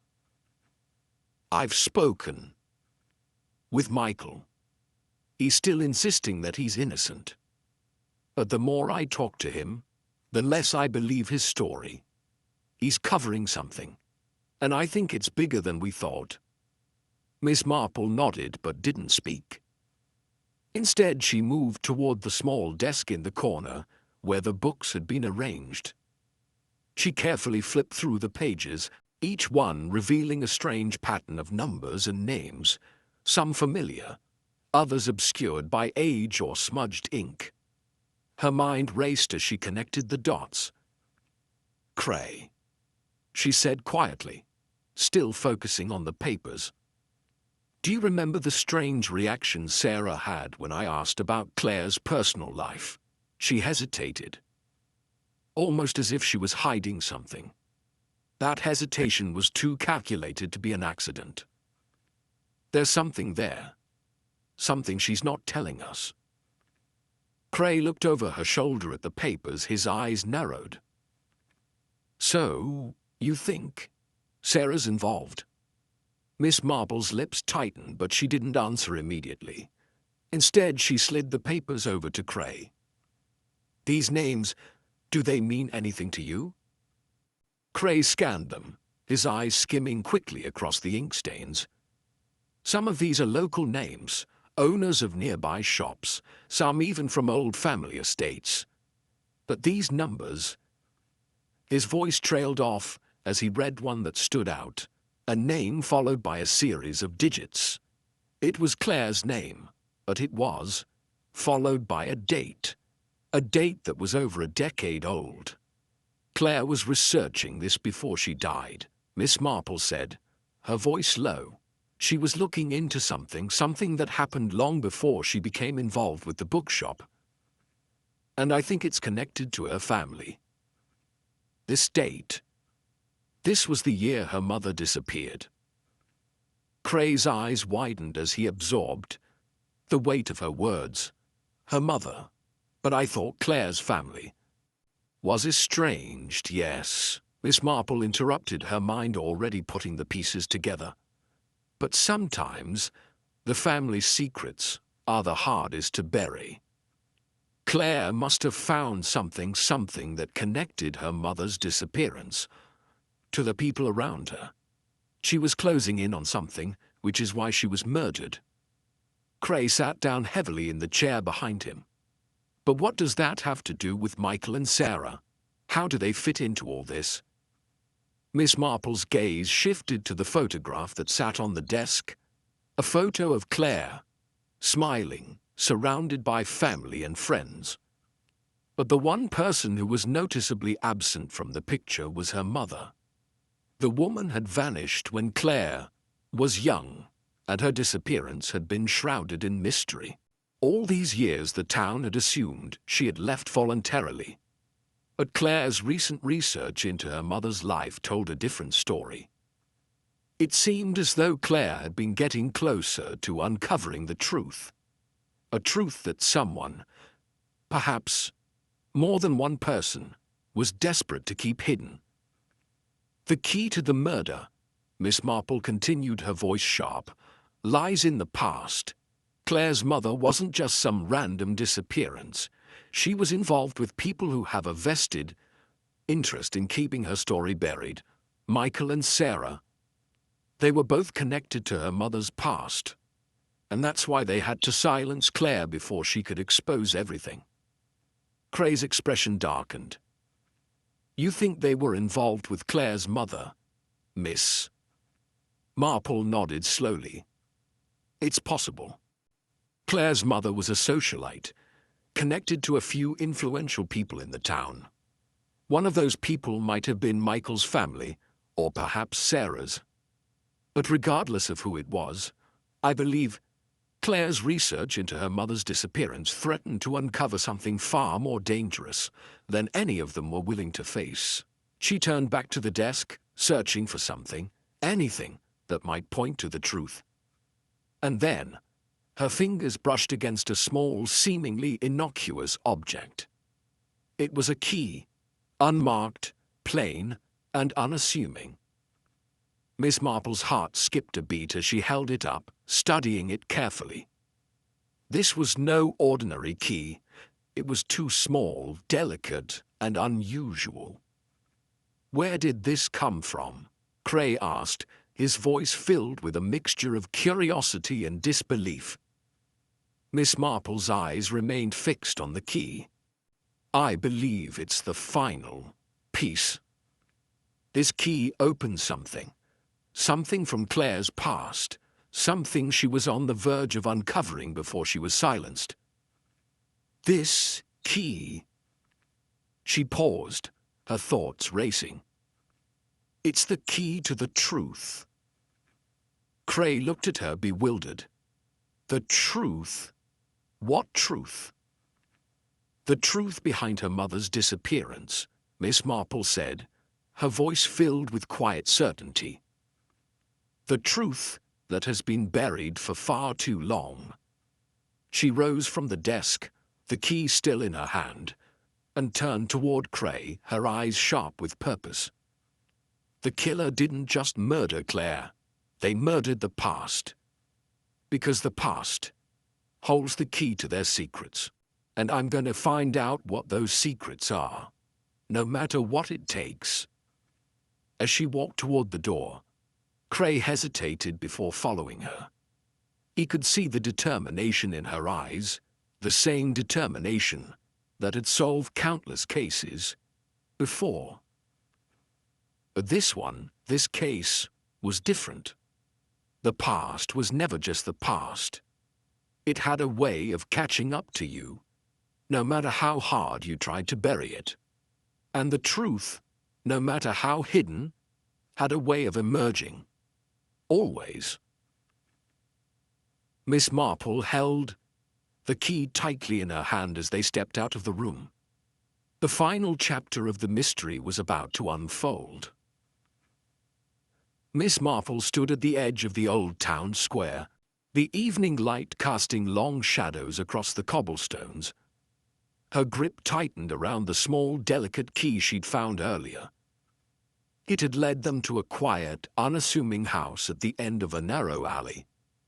"I've spoken with Michael. He's still insisting that he's innocent. But the more I talk to him, the less I believe his story. He's covering something, and I think it's bigger than we thought." Miss Marple nodded but didn't speak. Instead, she moved toward the small desk in the corner where the books had been arranged. She carefully flipped through the pages, each one revealing a strange pattern of numbers and names, some familiar, others obscured by age or smudged ink. Her mind raced as she connected the dots. "Cray," she said quietly, still focusing on the papers. "Do you remember the strange reaction Sarah had when I asked about Claire's personal life?" She hesitated, almost as if she was hiding something. That hesitation was too calculated to be an accident. "There's something there. Something she's not telling us." Cray looked over her shoulder at the papers, his eyes narrowed. "So, you think Sarah's involved?" Miss Marble's lips tightened, but she didn't answer immediately. Instead, she slid the papers over to Cray. "These names, do they mean anything to you?" Cray scanned them, his eyes skimming quickly across the ink stains. "Some of these are local names, owners of nearby shops, some even from old family estates. But these numbers—" His voice trailed off as he read one that stood out, a name followed by a series of digits. It was Claire's name, but it was followed by a date that was over a decade old. "Claire was researching this before she died," Miss Marple said, her voice low. "She was looking into something that happened long before she became involved with the bookshop. And I think it's connected to her family. This date, this was the year her mother disappeared." Cray's eyes widened as he absorbed the weight of her words. Her mother, but I thought Claire's family was estranged. "Yes," Miss Marple interrupted, her mind already putting the pieces together. "But sometimes the family secrets are the hardest to bury. Claire must have found something that connected her mother's disappearance to the people around her. She was closing in on something, which is why she was murdered." Cray sat down heavily in the chair behind him. "But what does that have to do with Michael and Sarah? How do they fit into all this?" Miss Marple's gaze shifted to the photograph that sat on the desk, a photo of Claire, smiling, surrounded by family and friends. But the one person who was noticeably absent from the picture was her mother. The woman had vanished when Claire was young, and her disappearance had been shrouded in mystery. All these years the town had assumed she had left voluntarily. But Claire's recent research into her mother's life told a different story. It seemed as though Claire had been getting closer to uncovering the truth. A truth that someone, perhaps more than one person, was desperate to keep hidden. "The key to the murder," Miss Marple continued, her voice sharp, "lies in the past. Claire's mother wasn't just some random disappearance. She was involved with people who have a vested interest in keeping her story buried. Michael and Sarah. They were both connected to her mother's past. And that's why they had to silence Claire before she could expose everything. Cray's expression darkened. You think they were involved with Claire's mother, Miss? Marple nodded slowly. It's possible. Claire's mother was a socialite, connected to a few influential people in the town. One of those people might have been Michael's family, or perhaps Sarah's. But regardless of who it was, I believe Claire's research into her mother's disappearance threatened to uncover something far more dangerous than any of them were willing to face. She turned back to the desk, searching for something, anything that might point to the truth. And then, her fingers brushed against a small, seemingly innocuous object. It was a key, unmarked, plain, and unassuming. Miss Marple's heart skipped a beat as she held it up, studying it carefully. This was no ordinary key. It was too small, delicate, and unusual. Where did this come from? Cray asked, his voice filled with a mixture of curiosity and disbelief. Miss Marple's eyes remained fixed on the key. I believe it's the final piece. This key opens something. Something from Claire's past. Something she was on the verge of uncovering before she was silenced. This key. She paused, her thoughts racing. It's the key to the truth. Cray looked at her bewildered. The truth? What truth? The truth behind her mother's disappearance, Miss Marple said, her voice filled with quiet certainty. The truth that has been buried for far too long. She rose from the desk, the key still in her hand, and turned toward Cray, her eyes sharp with purpose. The killer didn't just murder Claire. They murdered the past. Because the past holds the key to their secrets. And I'm going to find out what those secrets are, no matter what it takes. As she walked toward the door, Cray hesitated before following her. He could see the determination in her eyes, the same determination that had solved countless cases before. But this case, was different. The past was never just the past. It had a way of catching up to you, no matter how hard you tried to bury it. And the truth, no matter how hidden, had a way of emerging. Always. Miss Marple held the key tightly in her hand as they stepped out of the room. The final chapter of the mystery was about to unfold. Miss Marple stood at the edge of the old town square, the evening light casting long shadows across the cobblestones. Her grip tightened around the small, delicate key she'd found earlier. It had led them to a quiet, unassuming house at the end of a narrow alley,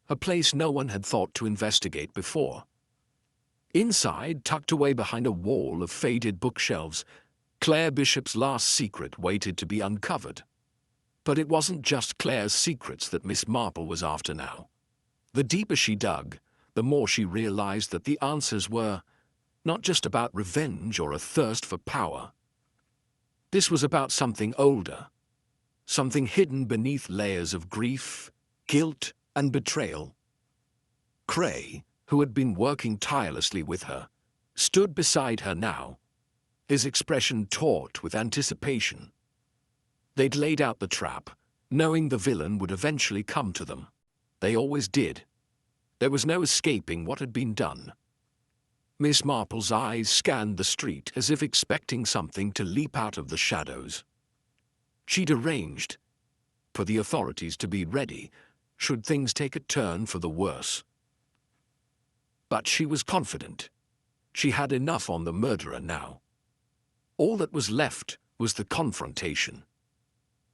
a place no one had thought to investigate before. Inside, tucked away behind a wall of faded bookshelves, Claire Bishop's last secret waited to be uncovered. But it wasn't just Claire's secrets that Miss Marple was after now. The deeper she dug, the more she realized that the answers were not just about revenge or a thirst for power. This was about something older, something hidden beneath layers of grief, guilt, and betrayal. Cray, who had been working tirelessly with her, stood beside her now, his expression taut with anticipation. They'd laid out the trap, knowing the villain would eventually come to them. They always did. There was no escaping what had been done. Miss Marple's eyes scanned the street as if expecting something to leap out of the shadows. She'd arranged for the authorities to be ready should things take a turn for the worse. But she was confident. She had enough on the murderer now. All that was left was the confrontation.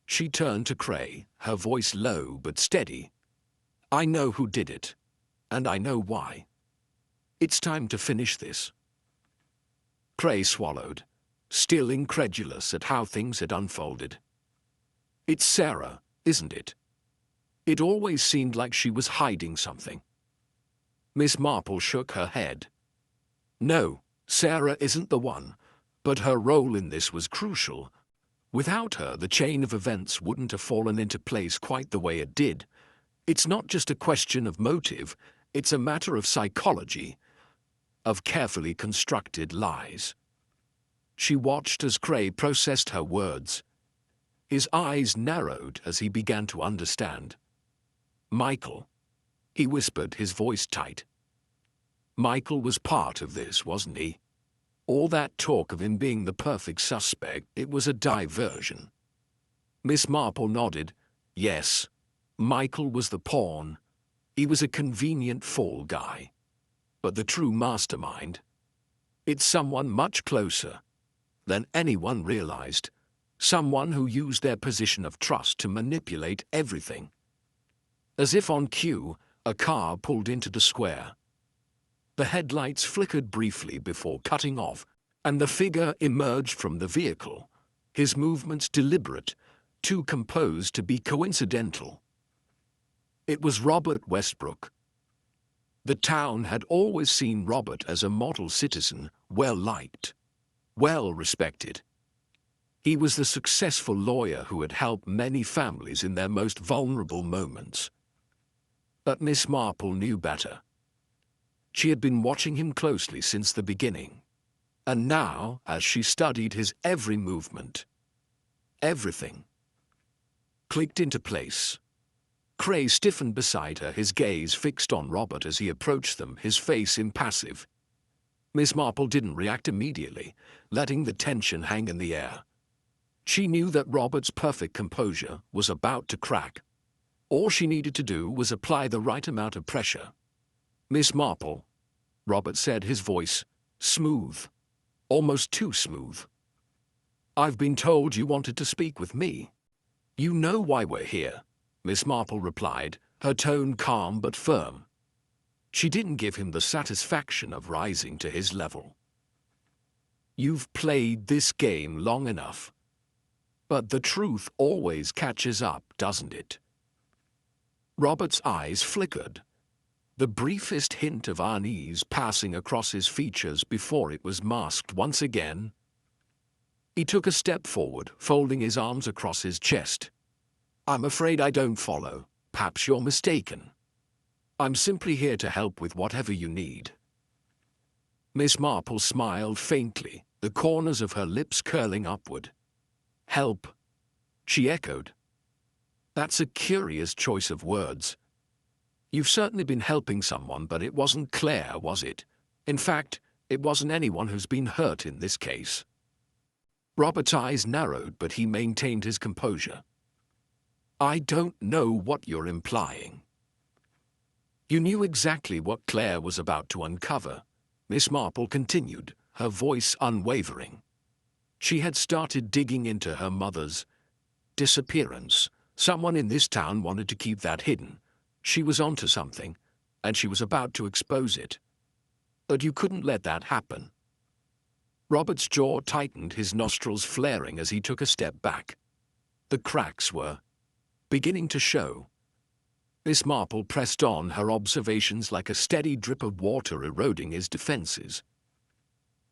She turned to Cray, her voice low but steady. I know who did it, and I know why. It's time to finish this. Cray swallowed, still incredulous at how things had unfolded. It's Sarah, isn't it? It always seemed like she was hiding something. Miss Marple shook her head. No, Sarah isn't the one, but her role in this was crucial. Without her, the chain of events wouldn't have fallen into place quite the way it did. It's not just a question of motive, it's a matter of psychology, of carefully constructed lies. She watched as Cray processed her words. His eyes narrowed as he began to understand. Michael, he whispered, his voice tight. Michael was part of this, wasn't he? All that talk of him being the perfect suspect, it was a diversion. Miss Marple nodded. Yes, Michael was the pawn. He was a convenient fall guy. But the true mastermind, it's someone much closer than anyone realized. Someone who used their position of trust to manipulate everything. As if on cue, a car pulled into the square. The headlights flickered briefly before cutting off, and the figure emerged from the vehicle, his movements deliberate, too composed to be coincidental. It was Robert Westbrook. The town had always seen Robert as a model citizen, well-liked, well-respected. He was the successful lawyer who had helped many families in their most vulnerable moments. But Miss Marple knew better. She had been watching him closely since the beginning. And now, as she studied his every movement, everything clicked into place. Cray stiffened beside her, his gaze fixed on Robert as he approached them, his face impassive. Miss Marple didn't react immediately, letting the tension hang in the air. She knew that Robert's perfect composure was about to crack. All she needed to do was apply the right amount of pressure. Miss Marple, Robert said, his voice smooth, almost too smooth. I've been told you wanted to speak with me. You know why we're here, Miss Marple replied, her tone calm but firm. She didn't give him the satisfaction of rising to his level. You've played this game long enough. But the truth always catches up, doesn't it? Robert's eyes flickered, the briefest hint of unease passing across his features before it was masked once again. He took a step forward, folding his arms across his chest. I'm afraid I don't follow. Perhaps you're mistaken. I'm simply here to help with whatever you need. Miss Marple smiled faintly, the corners of her lips curling upward. Help, she echoed. That's a curious choice of words. You've certainly been helping someone, but it wasn't Claire, was it? In fact, it wasn't anyone who's been hurt in this case. Robert's eyes narrowed, but he maintained his composure. I don't know what you're implying. You knew exactly what Claire was about to uncover, Miss Marple continued, her voice unwavering. She had started digging into her mother's disappearance. Someone in this town wanted to keep that hidden. She was onto something, and she was about to expose it. But you couldn't let that happen. Robert's jaw tightened, his nostrils flaring as he took a step back. The cracks were beginning to show. Miss Marple pressed on, her observations like a steady drip of water eroding his defenses.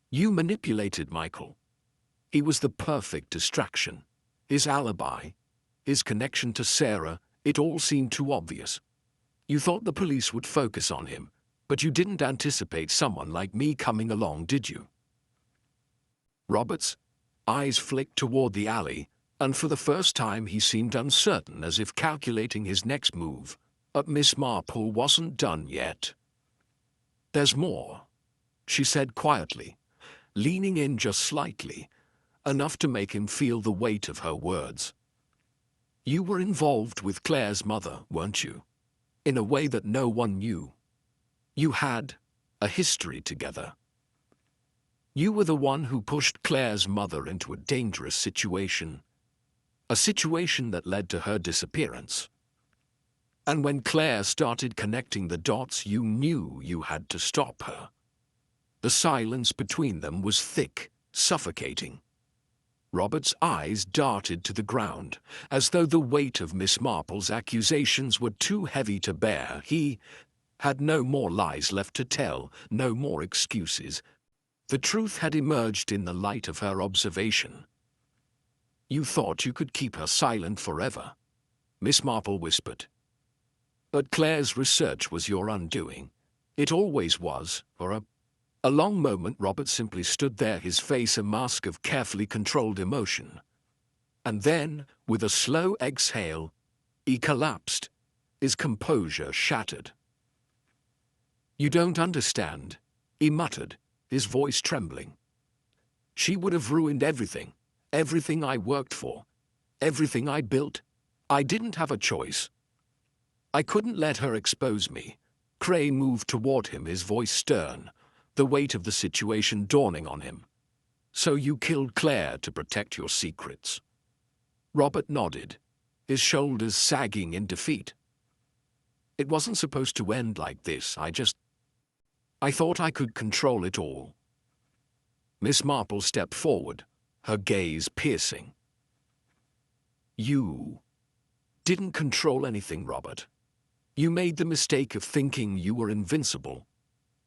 You manipulated Michael. He was the perfect distraction. His alibi, his connection to Sarah, it all seemed too obvious. You thought the police would focus on him, but you didn't anticipate someone like me coming along, did you? Robert's eyes flicked toward the alley, and for the first time he seemed uncertain, as if calculating his next move. But Miss Marple wasn't done yet. There's more, she said quietly, leaning in just slightly, enough to make him feel the weight of her words. You were involved with Claire's mother, weren't you? In a way that no one knew. You had a history together. You were the one who pushed Claire's mother into a dangerous situation. A situation that led to her disappearance. And when Claire started connecting the dots, you knew you had to stop her. The silence between them was thick, suffocating. Robert's eyes darted to the ground, as though the weight of Miss Marple's accusations were too heavy to bear. He had no more lies left to tell, no more excuses. The truth had emerged in the light of her observation. "You thought you could keep her silent forever," Miss Marple whispered. "But Claire's research was your undoing. It always was." For a long moment Robert simply stood there, his face a mask of carefully controlled emotion. And then, with a slow exhale, he collapsed, his composure shattered. "You don't understand," he muttered, his voice trembling. "She would have ruined everything, everything I worked for, everything I built. I didn't have a choice. I couldn't let her expose me." Cray moved toward him, his voice stern, the weight of the situation dawning on him. "So you killed Claire to protect your secrets?" Robert nodded, his shoulders sagging in defeat. "It wasn't supposed to end like this. I thought I could control it all." Miss Marple stepped forward, her gaze piercing. "You didn't control anything, Robert. You made the mistake of thinking you were invincible.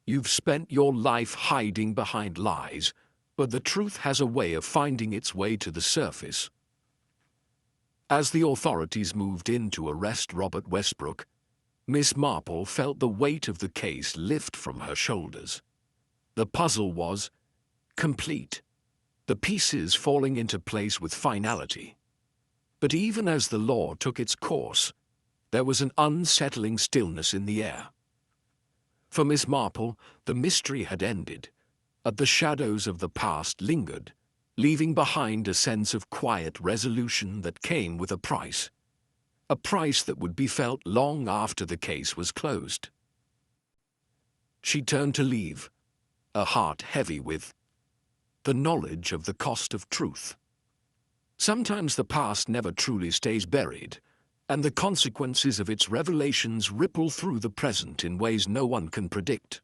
You've spent your life hiding behind lies, but the truth has a way of finding its way to the surface." As the authorities moved in to arrest Robert Westbrook, Miss Marple felt the weight of the case lift from her shoulders. The puzzle was complete, the pieces falling into place with finality. But even as the law took its course, there was an unsettling stillness in the air. For Miss Marple, the mystery had ended, but the shadows of the past lingered, leaving behind a sense of quiet resolution that came with a price that would be felt long after the case was closed. She turned to leave, her heart heavy with the knowledge of the cost of truth. Sometimes the past never truly stays buried, and the consequences of its revelations ripple through the present in ways no one can predict.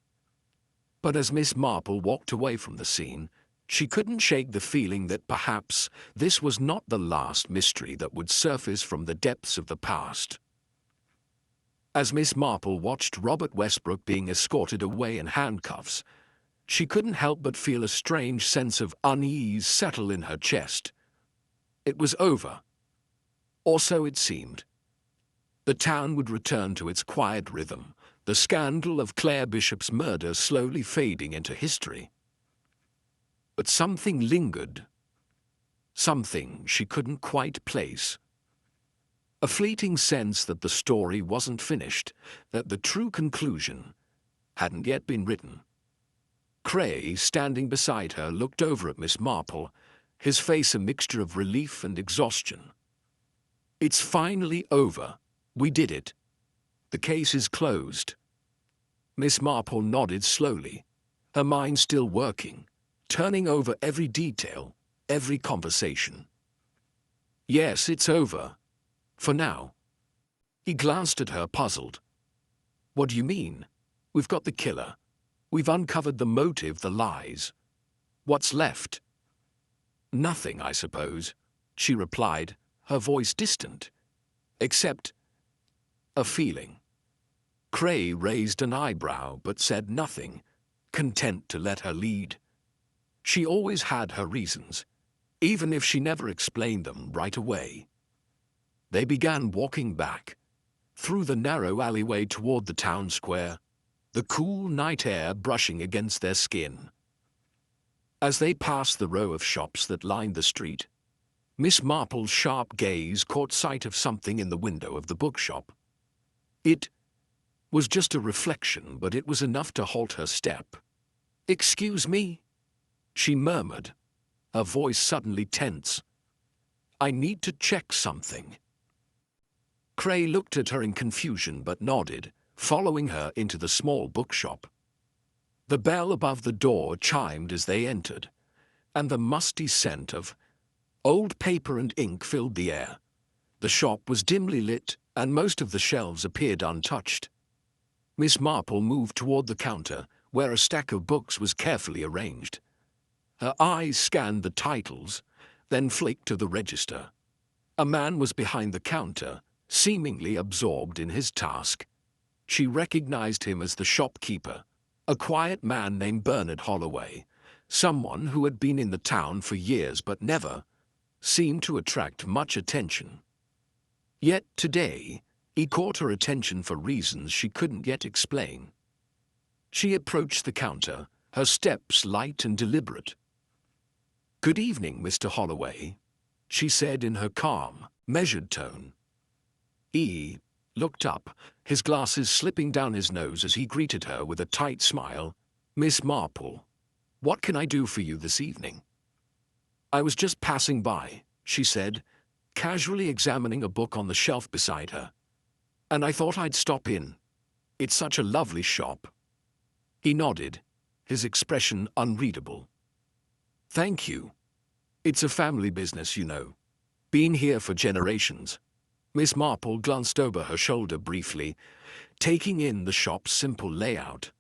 But as Miss Marple walked away from the scene, she couldn't shake the feeling that perhaps this was not the last mystery that would surface from the depths of the past. As Miss Marple watched Robert Westbrook being escorted away in handcuffs, she couldn't help but feel a strange sense of unease settle in her chest. It was over. Or so it seemed. The town would return to its quiet rhythm, the scandal of Claire Bishop's murder slowly fading into history. But something lingered, something she couldn't quite place. A fleeting sense that the story wasn't finished, that the true conclusion hadn't yet been written. Cray, standing beside her, looked over at Miss Marple, his face a mixture of relief and exhaustion. "It's finally over. We did it. The case is closed." Miss Marple nodded slowly, her mind still working, turning over every detail, every conversation. "Yes, it's over. For now." He glanced at her, puzzled. "What do you mean? We've got the killer. We've uncovered the motive, the lies. What's left?" "Nothing, I suppose," she replied, her voice distant. "Except a feeling." Cray raised an eyebrow but said nothing, content to let her lead. She always had her reasons, even if she never explained them right away. They began walking back, through the narrow alleyway toward the town square, the cool night air brushing against their skin. As they passed the row of shops that lined the street, Miss Marple's sharp gaze caught sight of something in the window of the bookshop. It was just a reflection, but it was enough to halt her step. "Excuse me?" she murmured, her voice suddenly tense. "I need to check something." Cray looked at her in confusion but nodded, following her into the small bookshop. The bell above the door chimed as they entered, and the musty scent of old paper and ink filled the air. The shop was dimly lit, and most of the shelves appeared untouched. Miss Marple moved toward the counter, where a stack of books was carefully arranged. Her eyes scanned the titles, then flicked to the register. A man was behind the counter, seemingly absorbed in his task. She recognized him as the shopkeeper, a quiet man named Bernard Holloway, someone who had been in the town for years but never seemed to attract much attention. Yet today, he caught her attention for reasons she couldn't yet explain. She approached the counter, her steps light and deliberate. "Good evening, Mr. Holloway," she said in her calm, measured tone. He looked up, his glasses slipping down his nose as he greeted her with a tight smile. "Miss Marple, what can I do for you this evening?" "I was just passing by," she said, casually examining a book on the shelf beside her. "And I thought I'd stop in. It's such a lovely shop." He nodded, his expression unreadable. "Thank you. It's a family business, you know. Been here for generations." Miss Marple glanced over her shoulder briefly, taking in the shop's simple layout.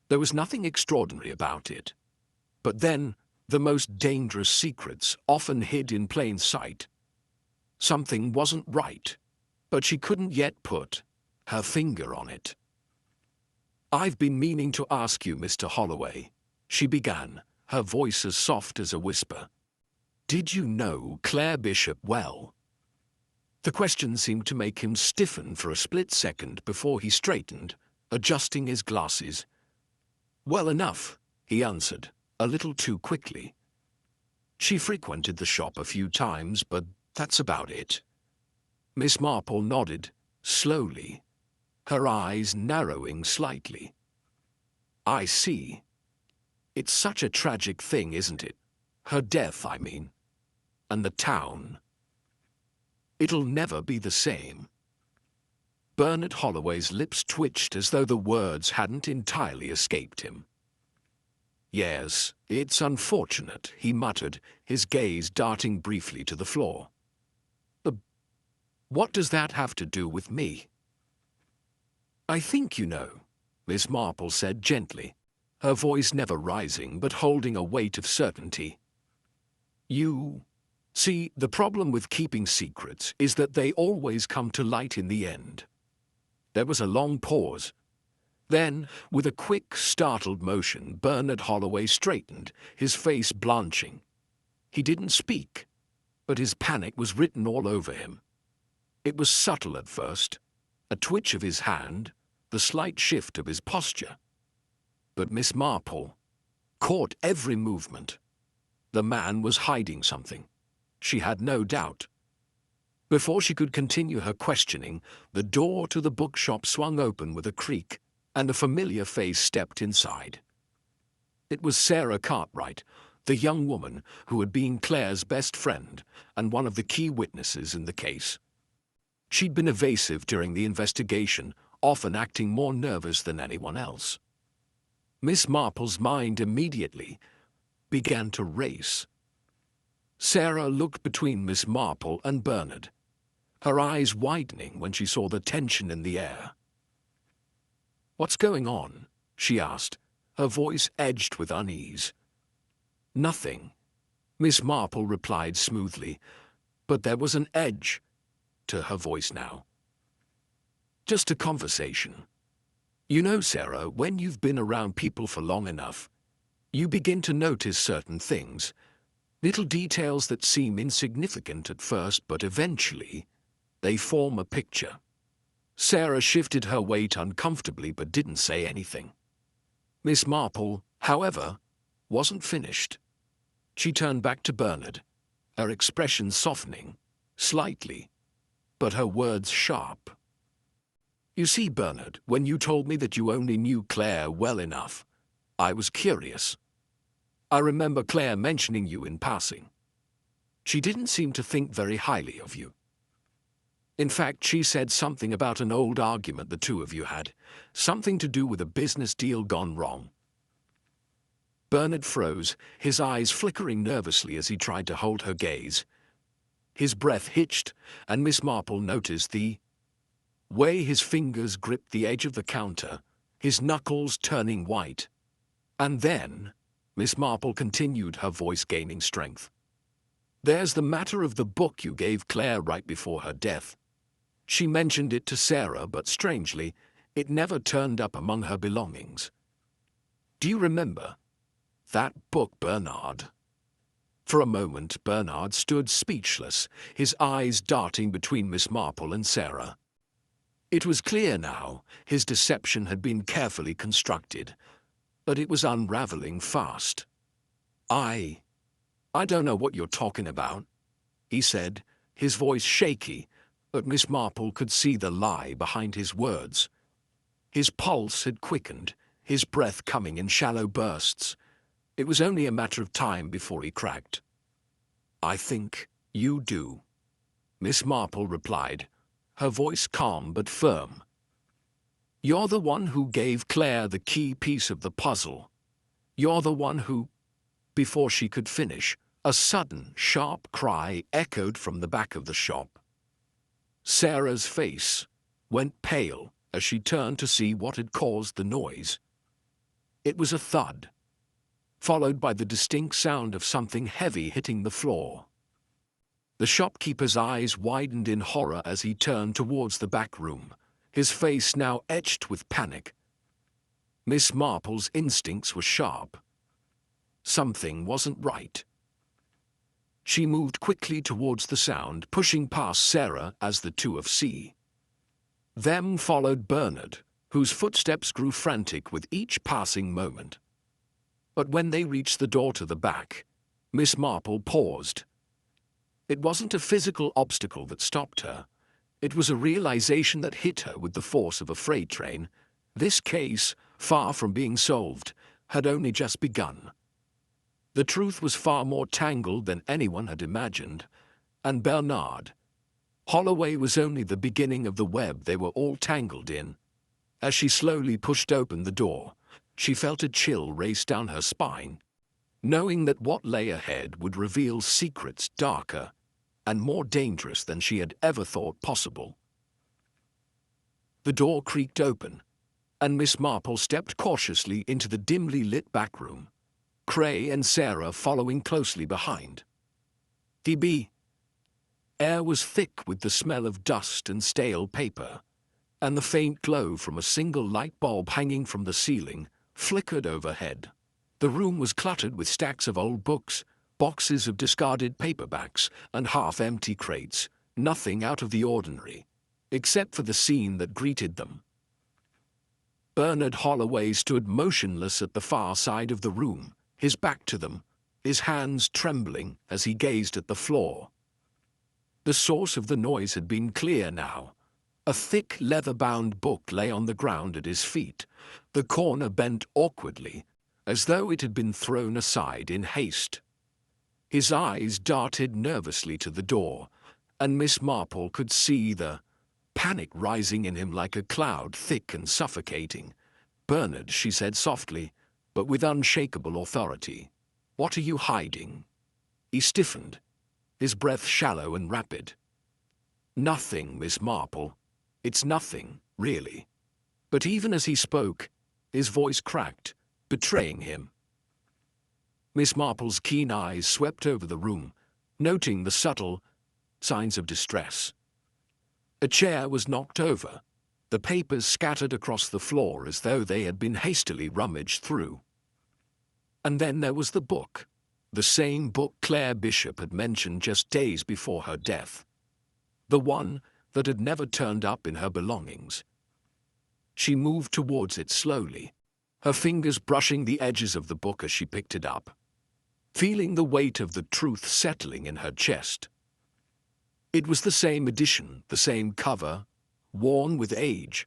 There was nothing extraordinary about it. But then, the most dangerous secrets often hid in plain sight. Something wasn't right, but she couldn't yet put her finger on it. "I've been meaning to ask you, Mr. Holloway," she began, her voice as soft as a whisper. "Did you know Claire Bishop well?" The question seemed to make him stiffen for a split second before he straightened, adjusting his glasses. "Well enough," he answered, a little too quickly. "She frequented the shop a few times, but that's about it." Miss Marple nodded, slowly, her eyes narrowing slightly. "I see. It's such a tragic thing, isn't it? Her death, I mean. And the town. It'll never be the same." Bernard Holloway's lips twitched as though the words hadn't entirely escaped him. "Yes, it's unfortunate," he muttered, his gaze darting briefly to the floor. "What does that have to do with me?" "I think you know," Miss Marple said gently, her voice never rising but holding a weight of certainty. "You see, the problem with keeping secrets is that they always come to light in the end." There was a long pause. Then, with a quick, startled motion, Bernard Holloway straightened, his face blanching. He didn't speak, but his panic was written all over him. It was subtle at first, a twitch of his hand, the slight shift of his posture. But Miss Marple caught every movement. The man was hiding something. She had no doubt. Before she could continue her questioning, the door to the bookshop swung open with a creak, and a familiar face stepped inside. It was Sarah Cartwright, the young woman who had been Claire's best friend and one of the key witnesses in the case. She'd been evasive during the investigation, often acting more nervous than anyone else. Miss Marple's mind immediately began to race. Sarah looked between Miss Marple and Bernard, her eyes widening when she saw the tension in the air. "What's going on?" she asked, her voice edged with unease. "Nothing," Miss Marple replied smoothly, but there was an edge to her voice now. "Just a conversation. You know, Sarah, when you've been around people for long enough, you begin to notice certain things, little details that seem insignificant at first, but eventually they form a picture." Sarah shifted her weight uncomfortably but didn't say anything. Miss Marple, however, wasn't finished. She turned back to Bernard, her expression softening, slightly, but her words sharp. "You see, Bernard, when you told me that you only knew Claire well enough, I was curious. I remember Claire mentioning you in passing. She didn't seem to think very highly of you. In fact, she said something about an old argument the two of you had, something to do with a business deal gone wrong." Bernard froze, his eyes flickering nervously as he tried to hold her gaze. His breath hitched, and Miss Marple noticed the way his fingers gripped the edge of the counter, his knuckles turning white. "And then," Miss Marple continued, her voice gaining strength, "there's the matter of the book you gave Claire right before her death. She mentioned it to Sarah, but strangely, It never turned up among her belongings. "Do you remember that book, Bernard?" For a moment, Bernard stood speechless, his eyes darting between Miss Marple and Sarah. It was clear now, his deception had been carefully constructed, but it was unraveling fast. I don't know what you're talking about," he said, his voice shaky, but Miss Marple could see the lie behind his words. His pulse had quickened, his breath coming in shallow bursts. It was only a matter of time before he cracked. "I think you do," Miss Marple replied, her voice calm but firm. "You're the one who gave Claire the key piece of the puzzle. You're the one who—" Before she could finish, a sudden, sharp cry echoed from the back of the shop. Sarah's face went pale as she turned to see what had caused the noise. It was a thud, followed by the distinct sound of something heavy hitting the floor. The shopkeeper's eyes widened in horror as he turned towards the back room, his face now etched with panic. Miss Marple's instincts were sharp. Something wasn't right. She moved quickly towards the sound, pushing past Sarah as the two of C. Them followed Bernard, whose footsteps grew frantic with each passing moment. But when they reached the door to the back, Miss Marple paused. It wasn't a physical obstacle that stopped her. It was a realization that hit her with the force of a freight train. This case, far from being solved, had only just begun. The truth was far more tangled than anyone had imagined, and Bernard Holloway was only the beginning of the web they were all tangled in. As she slowly pushed open the door, she felt a chill race down her spine, knowing that what lay ahead would reveal secrets darker and more dangerous than she had ever thought possible. The door creaked open, and Miss Marple stepped cautiously into the dimly lit back room, Cray and Sarah following closely behind. The air was thick with the smell of dust and stale paper, and the faint glow from a single light bulb hanging from the ceiling flickered overhead. The room was cluttered with stacks of old books, boxes of discarded paperbacks, and half-empty crates, nothing out of the ordinary, except for the scene that greeted them. Bernard Holloway stood motionless at the far side of the room, his back to them, his hands trembling as he gazed at the floor. The source of the noise had been clear now. A thick, leather-bound book lay on the ground at his feet, the corner bent awkwardly, as though it had been thrown aside in haste. His eyes darted nervously to the door, and Miss Marple could see the panic rising in him like a cloud, thick and suffocating. "Bernard," she said softly, but with unshakable authority, "what are you hiding?" He stiffened, his breath shallow and rapid. "Nothing, Miss Marple. It's nothing, really." But even as he spoke, his voice cracked, betraying him. Miss Marple's keen eyes swept over the room, noting the subtle signs of distress. A chair was knocked over, the papers scattered across the floor as though they had been hastily rummaged through. And then there was the book, the same book Claire Bishop had mentioned just days before her death. The one that had never turned up in her belongings. She moved towards it slowly, her fingers brushing the edges of the book as she picked it up, feeling the weight of the truth settling in her chest. It was the same edition, the same cover, worn with age,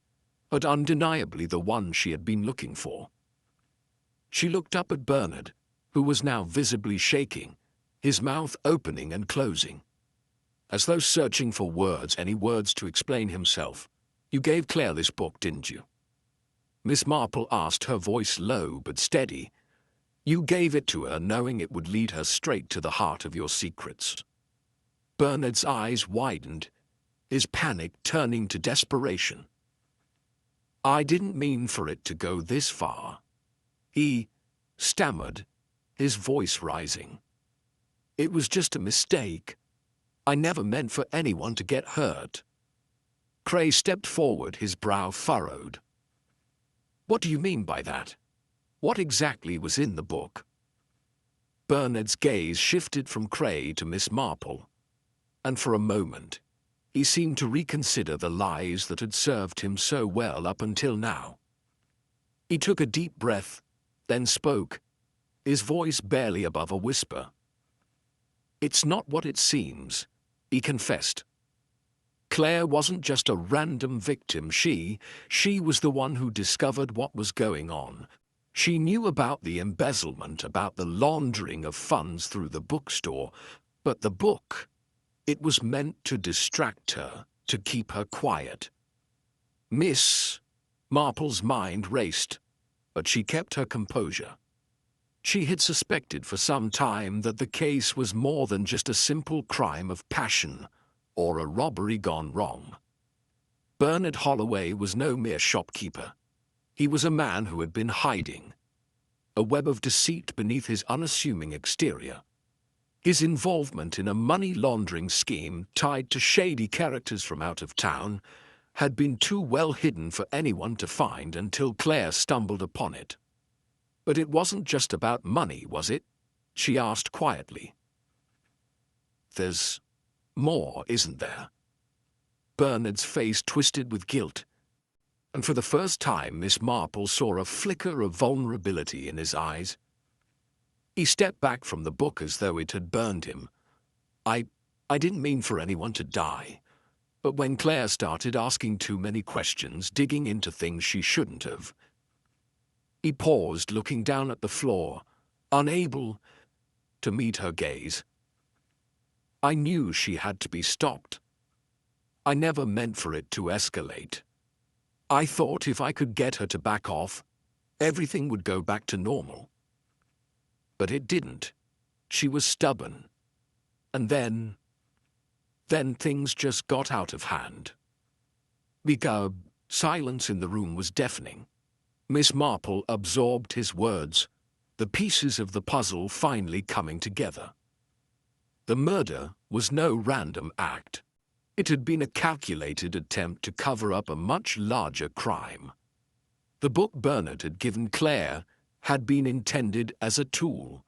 but undeniably the one she had been looking for. She looked up at Bernard, who was now visibly shaking, his mouth opening and closing, as though searching for words, any words to explain himself. "You gave Claire this book, didn't you?" Miss Marple asked, her voice low but steady. "You gave it to her knowing it would lead her straight to the heart of your secrets." Bernard's eyes widened, his panic turning to desperation. "I didn't mean for it to go this far," he stammered, his voice rising. "It was just a mistake. I never meant for anyone to get hurt." Cray stepped forward, his brow furrowed. What do you mean by that? What exactly was in the book? Bernard's gaze shifted from Cray to Miss Marple, and for a moment, he seemed to reconsider the lies that had served him so well up until now. He took a deep breath, then spoke, his voice barely above a whisper. "It's not what it seems," he confessed. "Claire wasn't just a random victim. She was the one who discovered what was going on. She knew about the embezzlement, about the laundering of funds through the bookstore, but the book, it was meant to distract her, to keep her quiet." Miss Marple's mind raced, but she kept her composure. She had suspected for some time that the case was more than just a simple crime of passion or a robbery gone wrong. Bernard Holloway was no mere shopkeeper. He was a man who had been hiding, a web of deceit beneath his unassuming exterior. His involvement in a money-laundering scheme tied to shady characters from out of town had been too well hidden for anyone to find until Claire stumbled upon it. "But it wasn't just about money, was it?" she asked quietly. "There's more, isn't there?" Bernard's face twisted with guilt, and for the first time Miss Marple saw a flicker of vulnerability in his eyes. He stepped back from the book as though it had burned him. I didn't mean for anyone to die. But when Claire started asking too many questions, digging into things she shouldn't have." He paused, looking down at the floor, unable to meet her gaze. "I knew she had to be stopped. I never meant for it to escalate. I thought if I could get her to back off, everything would go back to normal. But it didn't. She was stubborn. And then things just got out of hand." The silence in the room was deafening. Miss Marple absorbed his words, the pieces of the puzzle finally coming together. The murder was no random act. It had been a calculated attempt to cover up a much larger crime. The book Bernard had given Claire had been intended as a tool,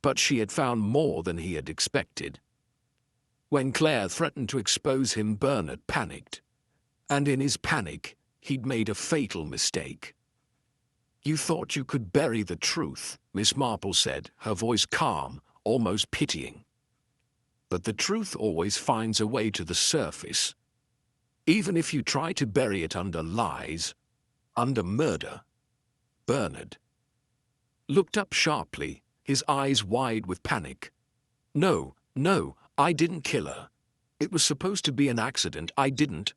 but she had found more than he had expected. When Claire threatened to expose him, Bernard panicked, and in his panic, he'd made a fatal mistake. "You thought you could bury the truth," Miss Marple said, her voice calm, almost pitying. "But the truth always finds a way to the surface. Even if you try to bury it under lies, under murder." Bernard looked up sharply, his eyes wide with panic. No, I didn't kill her. It was supposed to be an accident. I didn't."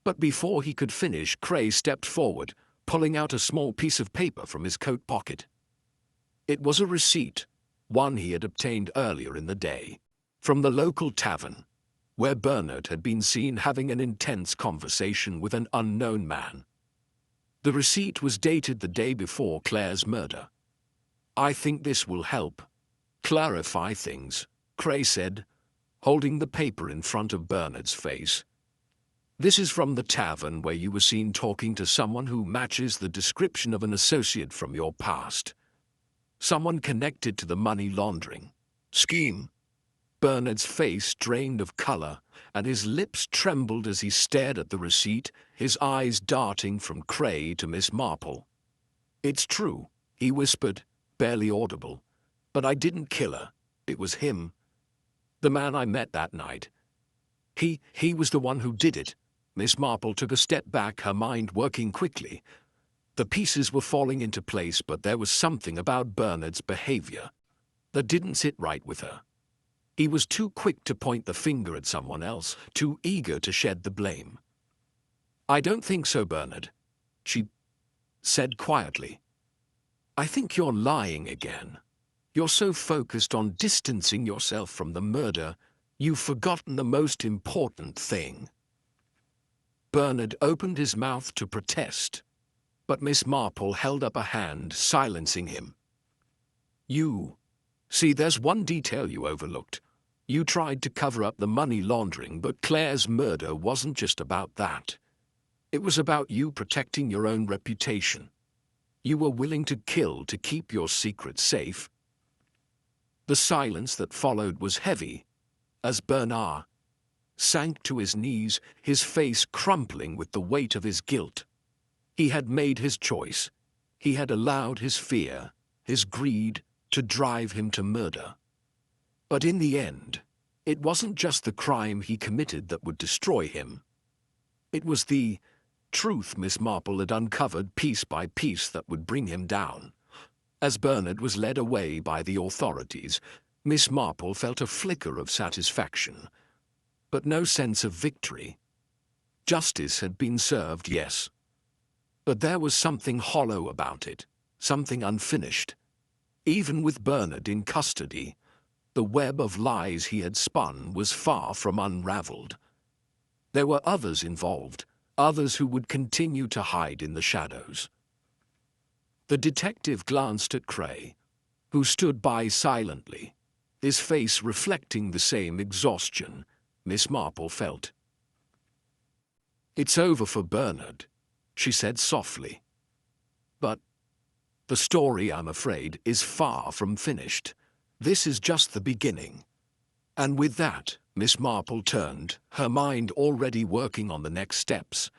But before he could finish, Cray stepped forward, pulling out a small piece of paper from his coat pocket. It was a receipt, one he had obtained earlier in the day, from the local tavern, where Bernard had been seen having an intense conversation with an unknown man. The receipt was dated the day before Claire's murder. "I think this will help clarify things," Cray said, holding the paper in front of Bernard's face. "This is from the tavern where you were seen talking to someone who matches the description of an associate from your past. Someone connected to the money laundering scheme." Bernard's face drained of color, and his lips trembled as he stared at the receipt, his eyes darting from Cray to Miss Marple. "It's true," he whispered, barely audible. "But I didn't kill her. It was him. The man I met that night. He was the one who did it." Miss Marple took a step back, her mind working quickly. The pieces were falling into place, but there was something about Bernard's behavior that didn't sit right with her. He was too quick to point the finger at someone else, too eager to shed the blame. "I don't think so, Bernard," she said quietly. "I think you're lying again. You're so focused on distancing yourself from the murder, you've forgotten the most important thing." Bernard opened his mouth to protest, but Miss Marple held up a hand, silencing him. See, there's one detail you overlooked. You tried to cover up the money laundering, but Claire's murder wasn't just about that. It was about you protecting your own reputation. You were willing to kill to keep your secret safe. The silence that followed was heavy, as Bernard sank to his knees, his face crumpling with the weight of his guilt. He had made his choice. He had allowed his fear, his greed, to drive him to murder. But in the end, it wasn't just the crime he committed that would destroy him. It was the truth Miss Marple had uncovered piece by piece that would bring him down. As Bernard was led away by the authorities, Miss Marple felt a flicker of satisfaction, but no sense of victory. Justice had been served, yes, but there was something hollow about it, something unfinished. Even with Bernard in custody, the web of lies he had spun was far from unraveled. There were others involved, others who would continue to hide in the shadows. The detective glanced at Cray, who stood by silently, his face reflecting the same exhaustion Miss Marple felt. "It's over for Bernard," she said softly. "But the story, I'm afraid, is far from finished. This is just the beginning." And with that, Miss Marple turned, her mind already working on the next steps.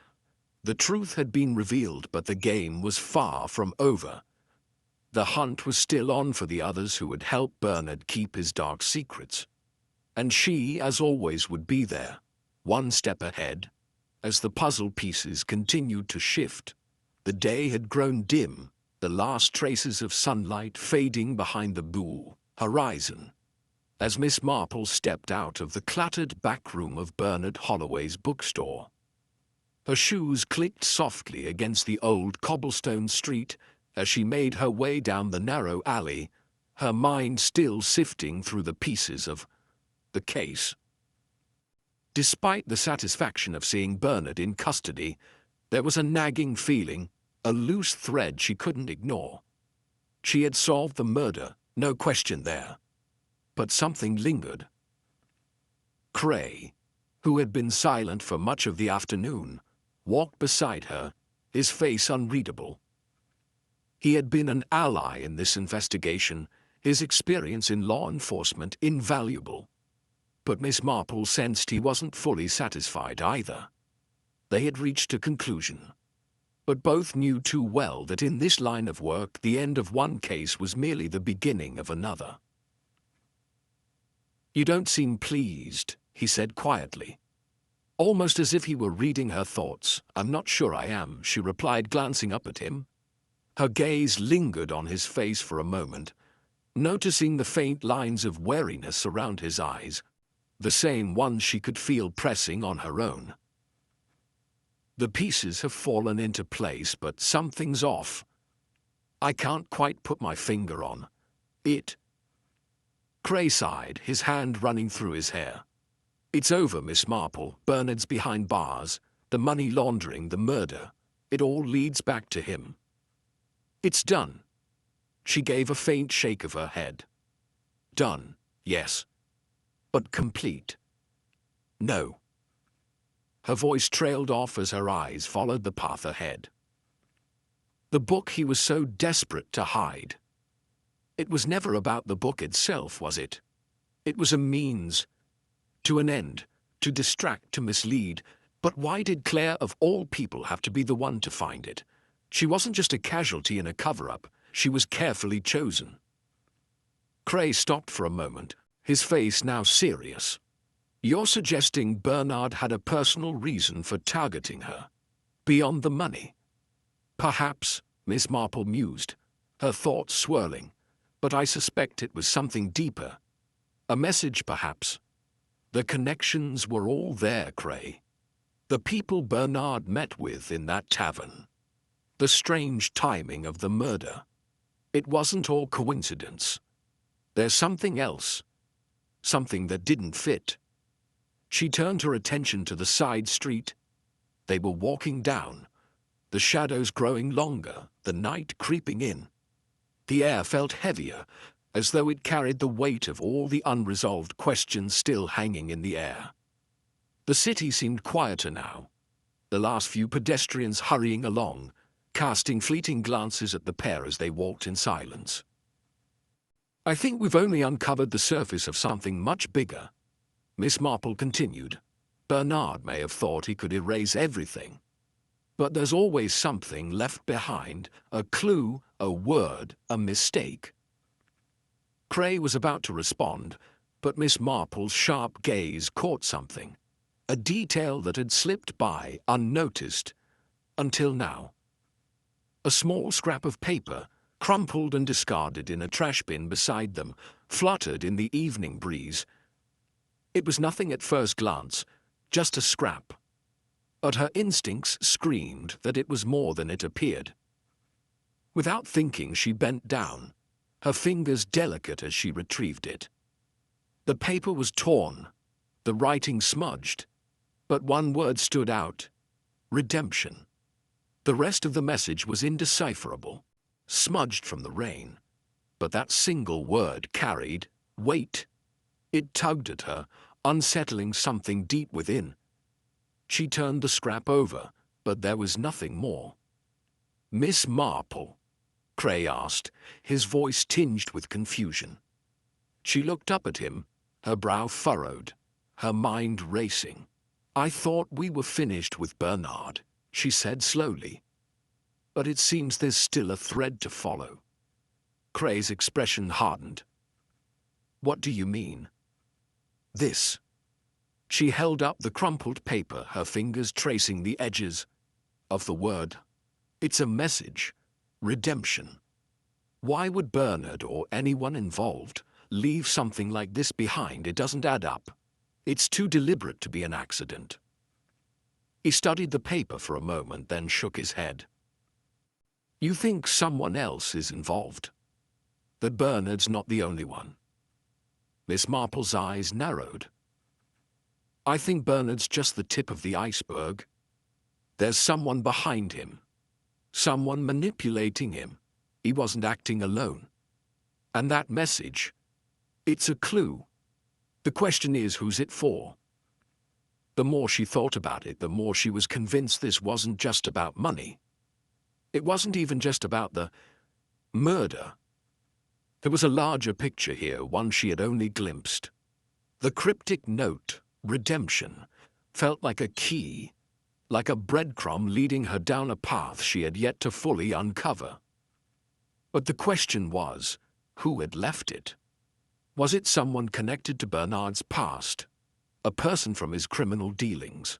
The truth had been revealed, but the game was far from over. The hunt was still on for the others who would help Bernard keep his dark secrets. And she, as always, would be there, one step ahead, as the puzzle pieces continued to shift. The day had grown dim, the last traces of sunlight fading behind the blue horizon, as Miss Marple stepped out of the cluttered back room of Bernard Holloway's bookstore. Her shoes clicked softly against the old cobblestone street as she made her way down the narrow alley, her mind still sifting through the pieces of the case. Despite the satisfaction of seeing Bernard in custody, there was a nagging feeling, a loose thread she couldn't ignore. She had solved the murder, no question there. But something lingered. Cray, who had been silent for much of the afternoon, walked beside her, his face unreadable. He had been an ally in this investigation, his experience in law enforcement invaluable. But Miss Marple sensed he wasn't fully satisfied either. They had reached a conclusion. But both knew too well that in this line of work the end of one case was merely the beginning of another. "You don't seem pleased," he said quietly, almost as if he were reading her thoughts. "I'm not sure I am," she replied, glancing up at him. Her gaze lingered on his face for a moment, noticing the faint lines of wariness around his eyes, the same ones she could feel pressing on her own. "The pieces have fallen into place, but something's off. I can't quite put my finger on it." Cray sighed, his hand running through his hair. "It's over, Miss Marple. Bernard's behind bars. The money laundering, the murder. It all leads back to him. It's done." She gave a faint shake of her head. "Done, yes. But complete? No." Her voice trailed off as her eyes followed the path ahead. The book he was so desperate to hide. It was never about the book itself, was it? It was a means to an end, to distract, to mislead. But why did Claire, of all people, have to be the one to find it? She wasn't just a casualty in a cover-up. She was carefully chosen. Cray stopped for a moment, his face now serious. "You're suggesting Bernard had a personal reason for targeting her, beyond the money?" "Perhaps," Miss Marple mused, her thoughts swirling, "but I suspect it was something deeper. A message, perhaps. The connections were all there, Cray. The people Bernard met with in that tavern. The strange timing of the murder. It wasn't all coincidence. There's something else. Something that didn't fit." She turned her attention to the side street. They were walking down, the shadows growing longer, the night creeping in. The air felt heavier, as though it carried the weight of all the unresolved questions still hanging in the air. The city seemed quieter now. the last few pedestrians hurrying along, casting fleeting glances at the pair as they walked in silence. "I think we've only uncovered the surface of something much bigger," Miss Marple continued. "Bernard may have thought he could erase everything. But there's always something left behind, a clue, a word, a mistake." Cray was about to respond, but Miss Marple's sharp gaze caught something, a detail that had slipped by unnoticed until now. A small scrap of paper, crumpled and discarded in a trash bin beside them, fluttered in the evening breeze. It was nothing at first glance, just a scrap. But her instincts screamed that it was more than it appeared. Without thinking, she bent down, her fingers delicate as she retrieved it. The paper was torn, the writing smudged, but one word stood out: redemption. The rest of the message was indecipherable, smudged from the rain, but that single word carried weight. It tugged at her, unsettling something deep within. She turned the scrap over, but there was nothing more. "Miss Marple?" Cray asked, his voice tinged with confusion. She looked up at him, her brow furrowed, her mind racing. "I thought we were finished with Bernard," she said slowly. "But it seems there's still a thread to follow." Cray's expression hardened. "What do you mean?" "This." She held up the crumpled paper, her fingers tracing the edges of the word. "It's a message. Redemption. Why would Bernard or anyone involved leave something like this behind? It doesn't add up. It's too deliberate to be an accident." He studied the paper for a moment, then shook his head. "You think someone else is involved? That Bernard's not the only one?" Miss Marple's eyes narrowed. "I think Bernard's just the tip of the iceberg. There's someone behind him, someone manipulating him. He wasn't acting alone. And that message, it's a clue. The question is, who's it for?" The more she thought about it, the more she was convinced this wasn't just about money. It wasn't even just about the murder. There was a larger picture here, one she had only glimpsed. The cryptic note, redemption, felt like a key, like a breadcrumb leading her down a path she had yet to fully uncover. But the question was, who had left it? Was it someone connected to Bernard's past, a person from his criminal dealings,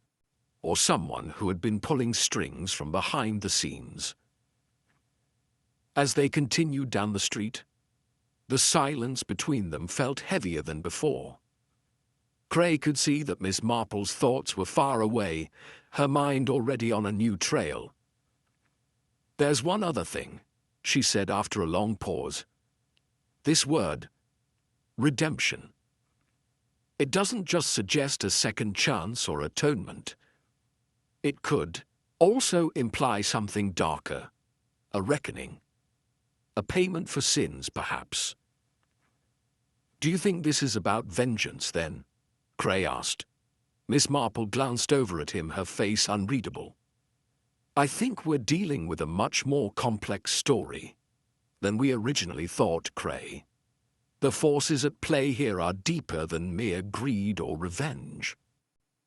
or someone who had been pulling strings from behind the scenes? As they continued down the street, the silence between them felt heavier than before. Cray could see that Miss Marple's thoughts were far away, her mind already on a new trail. "There's one other thing," she said after a long pause. "This word, redemption. It doesn't just suggest a second chance or atonement. It could also imply something darker, a reckoning, a payment for sins, perhaps." "Do you think this is about vengeance, then?" Cray asked. Miss Marple glanced over at him, her face unreadable. "I think we're dealing with a much more complex story than we originally thought, Cray. The forces at play here are deeper than mere greed or revenge.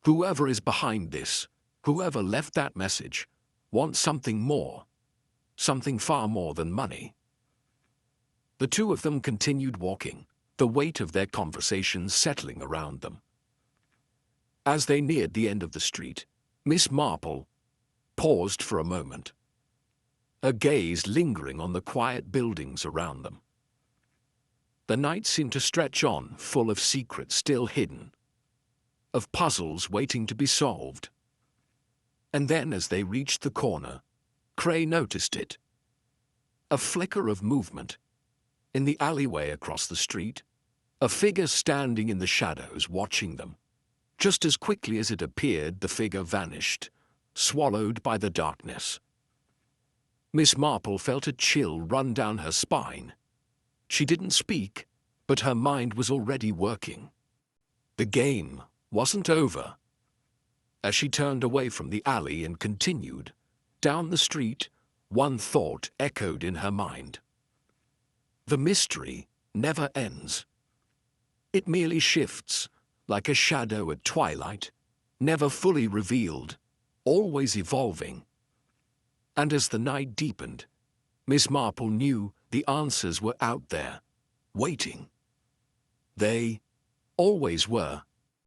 Whoever is behind this, whoever left that message, wants something more, something far more than money." The two of them continued walking, the weight of their conversations settling around them. As they neared the end of the street, Miss Marple paused for a moment, her gaze lingering on the quiet buildings around them. The night seemed to stretch on, full of secrets still hidden, of puzzles waiting to be solved. And then, as they reached the corner, Cray noticed it. A flicker of movement. In the alleyway across the street, a figure standing in the shadows watching them. Just as quickly as it appeared, the figure vanished, swallowed by the darkness. Miss Marple felt a chill run down her spine. She didn't speak, but her mind was already working. The game wasn't over. As she turned away from the alley and continued down the street, one thought echoed in her mind. The mystery never ends. It merely shifts, like a shadow at twilight, never fully revealed, always evolving. And as the night deepened, Miss Marple knew the answers were out there, waiting. They always were.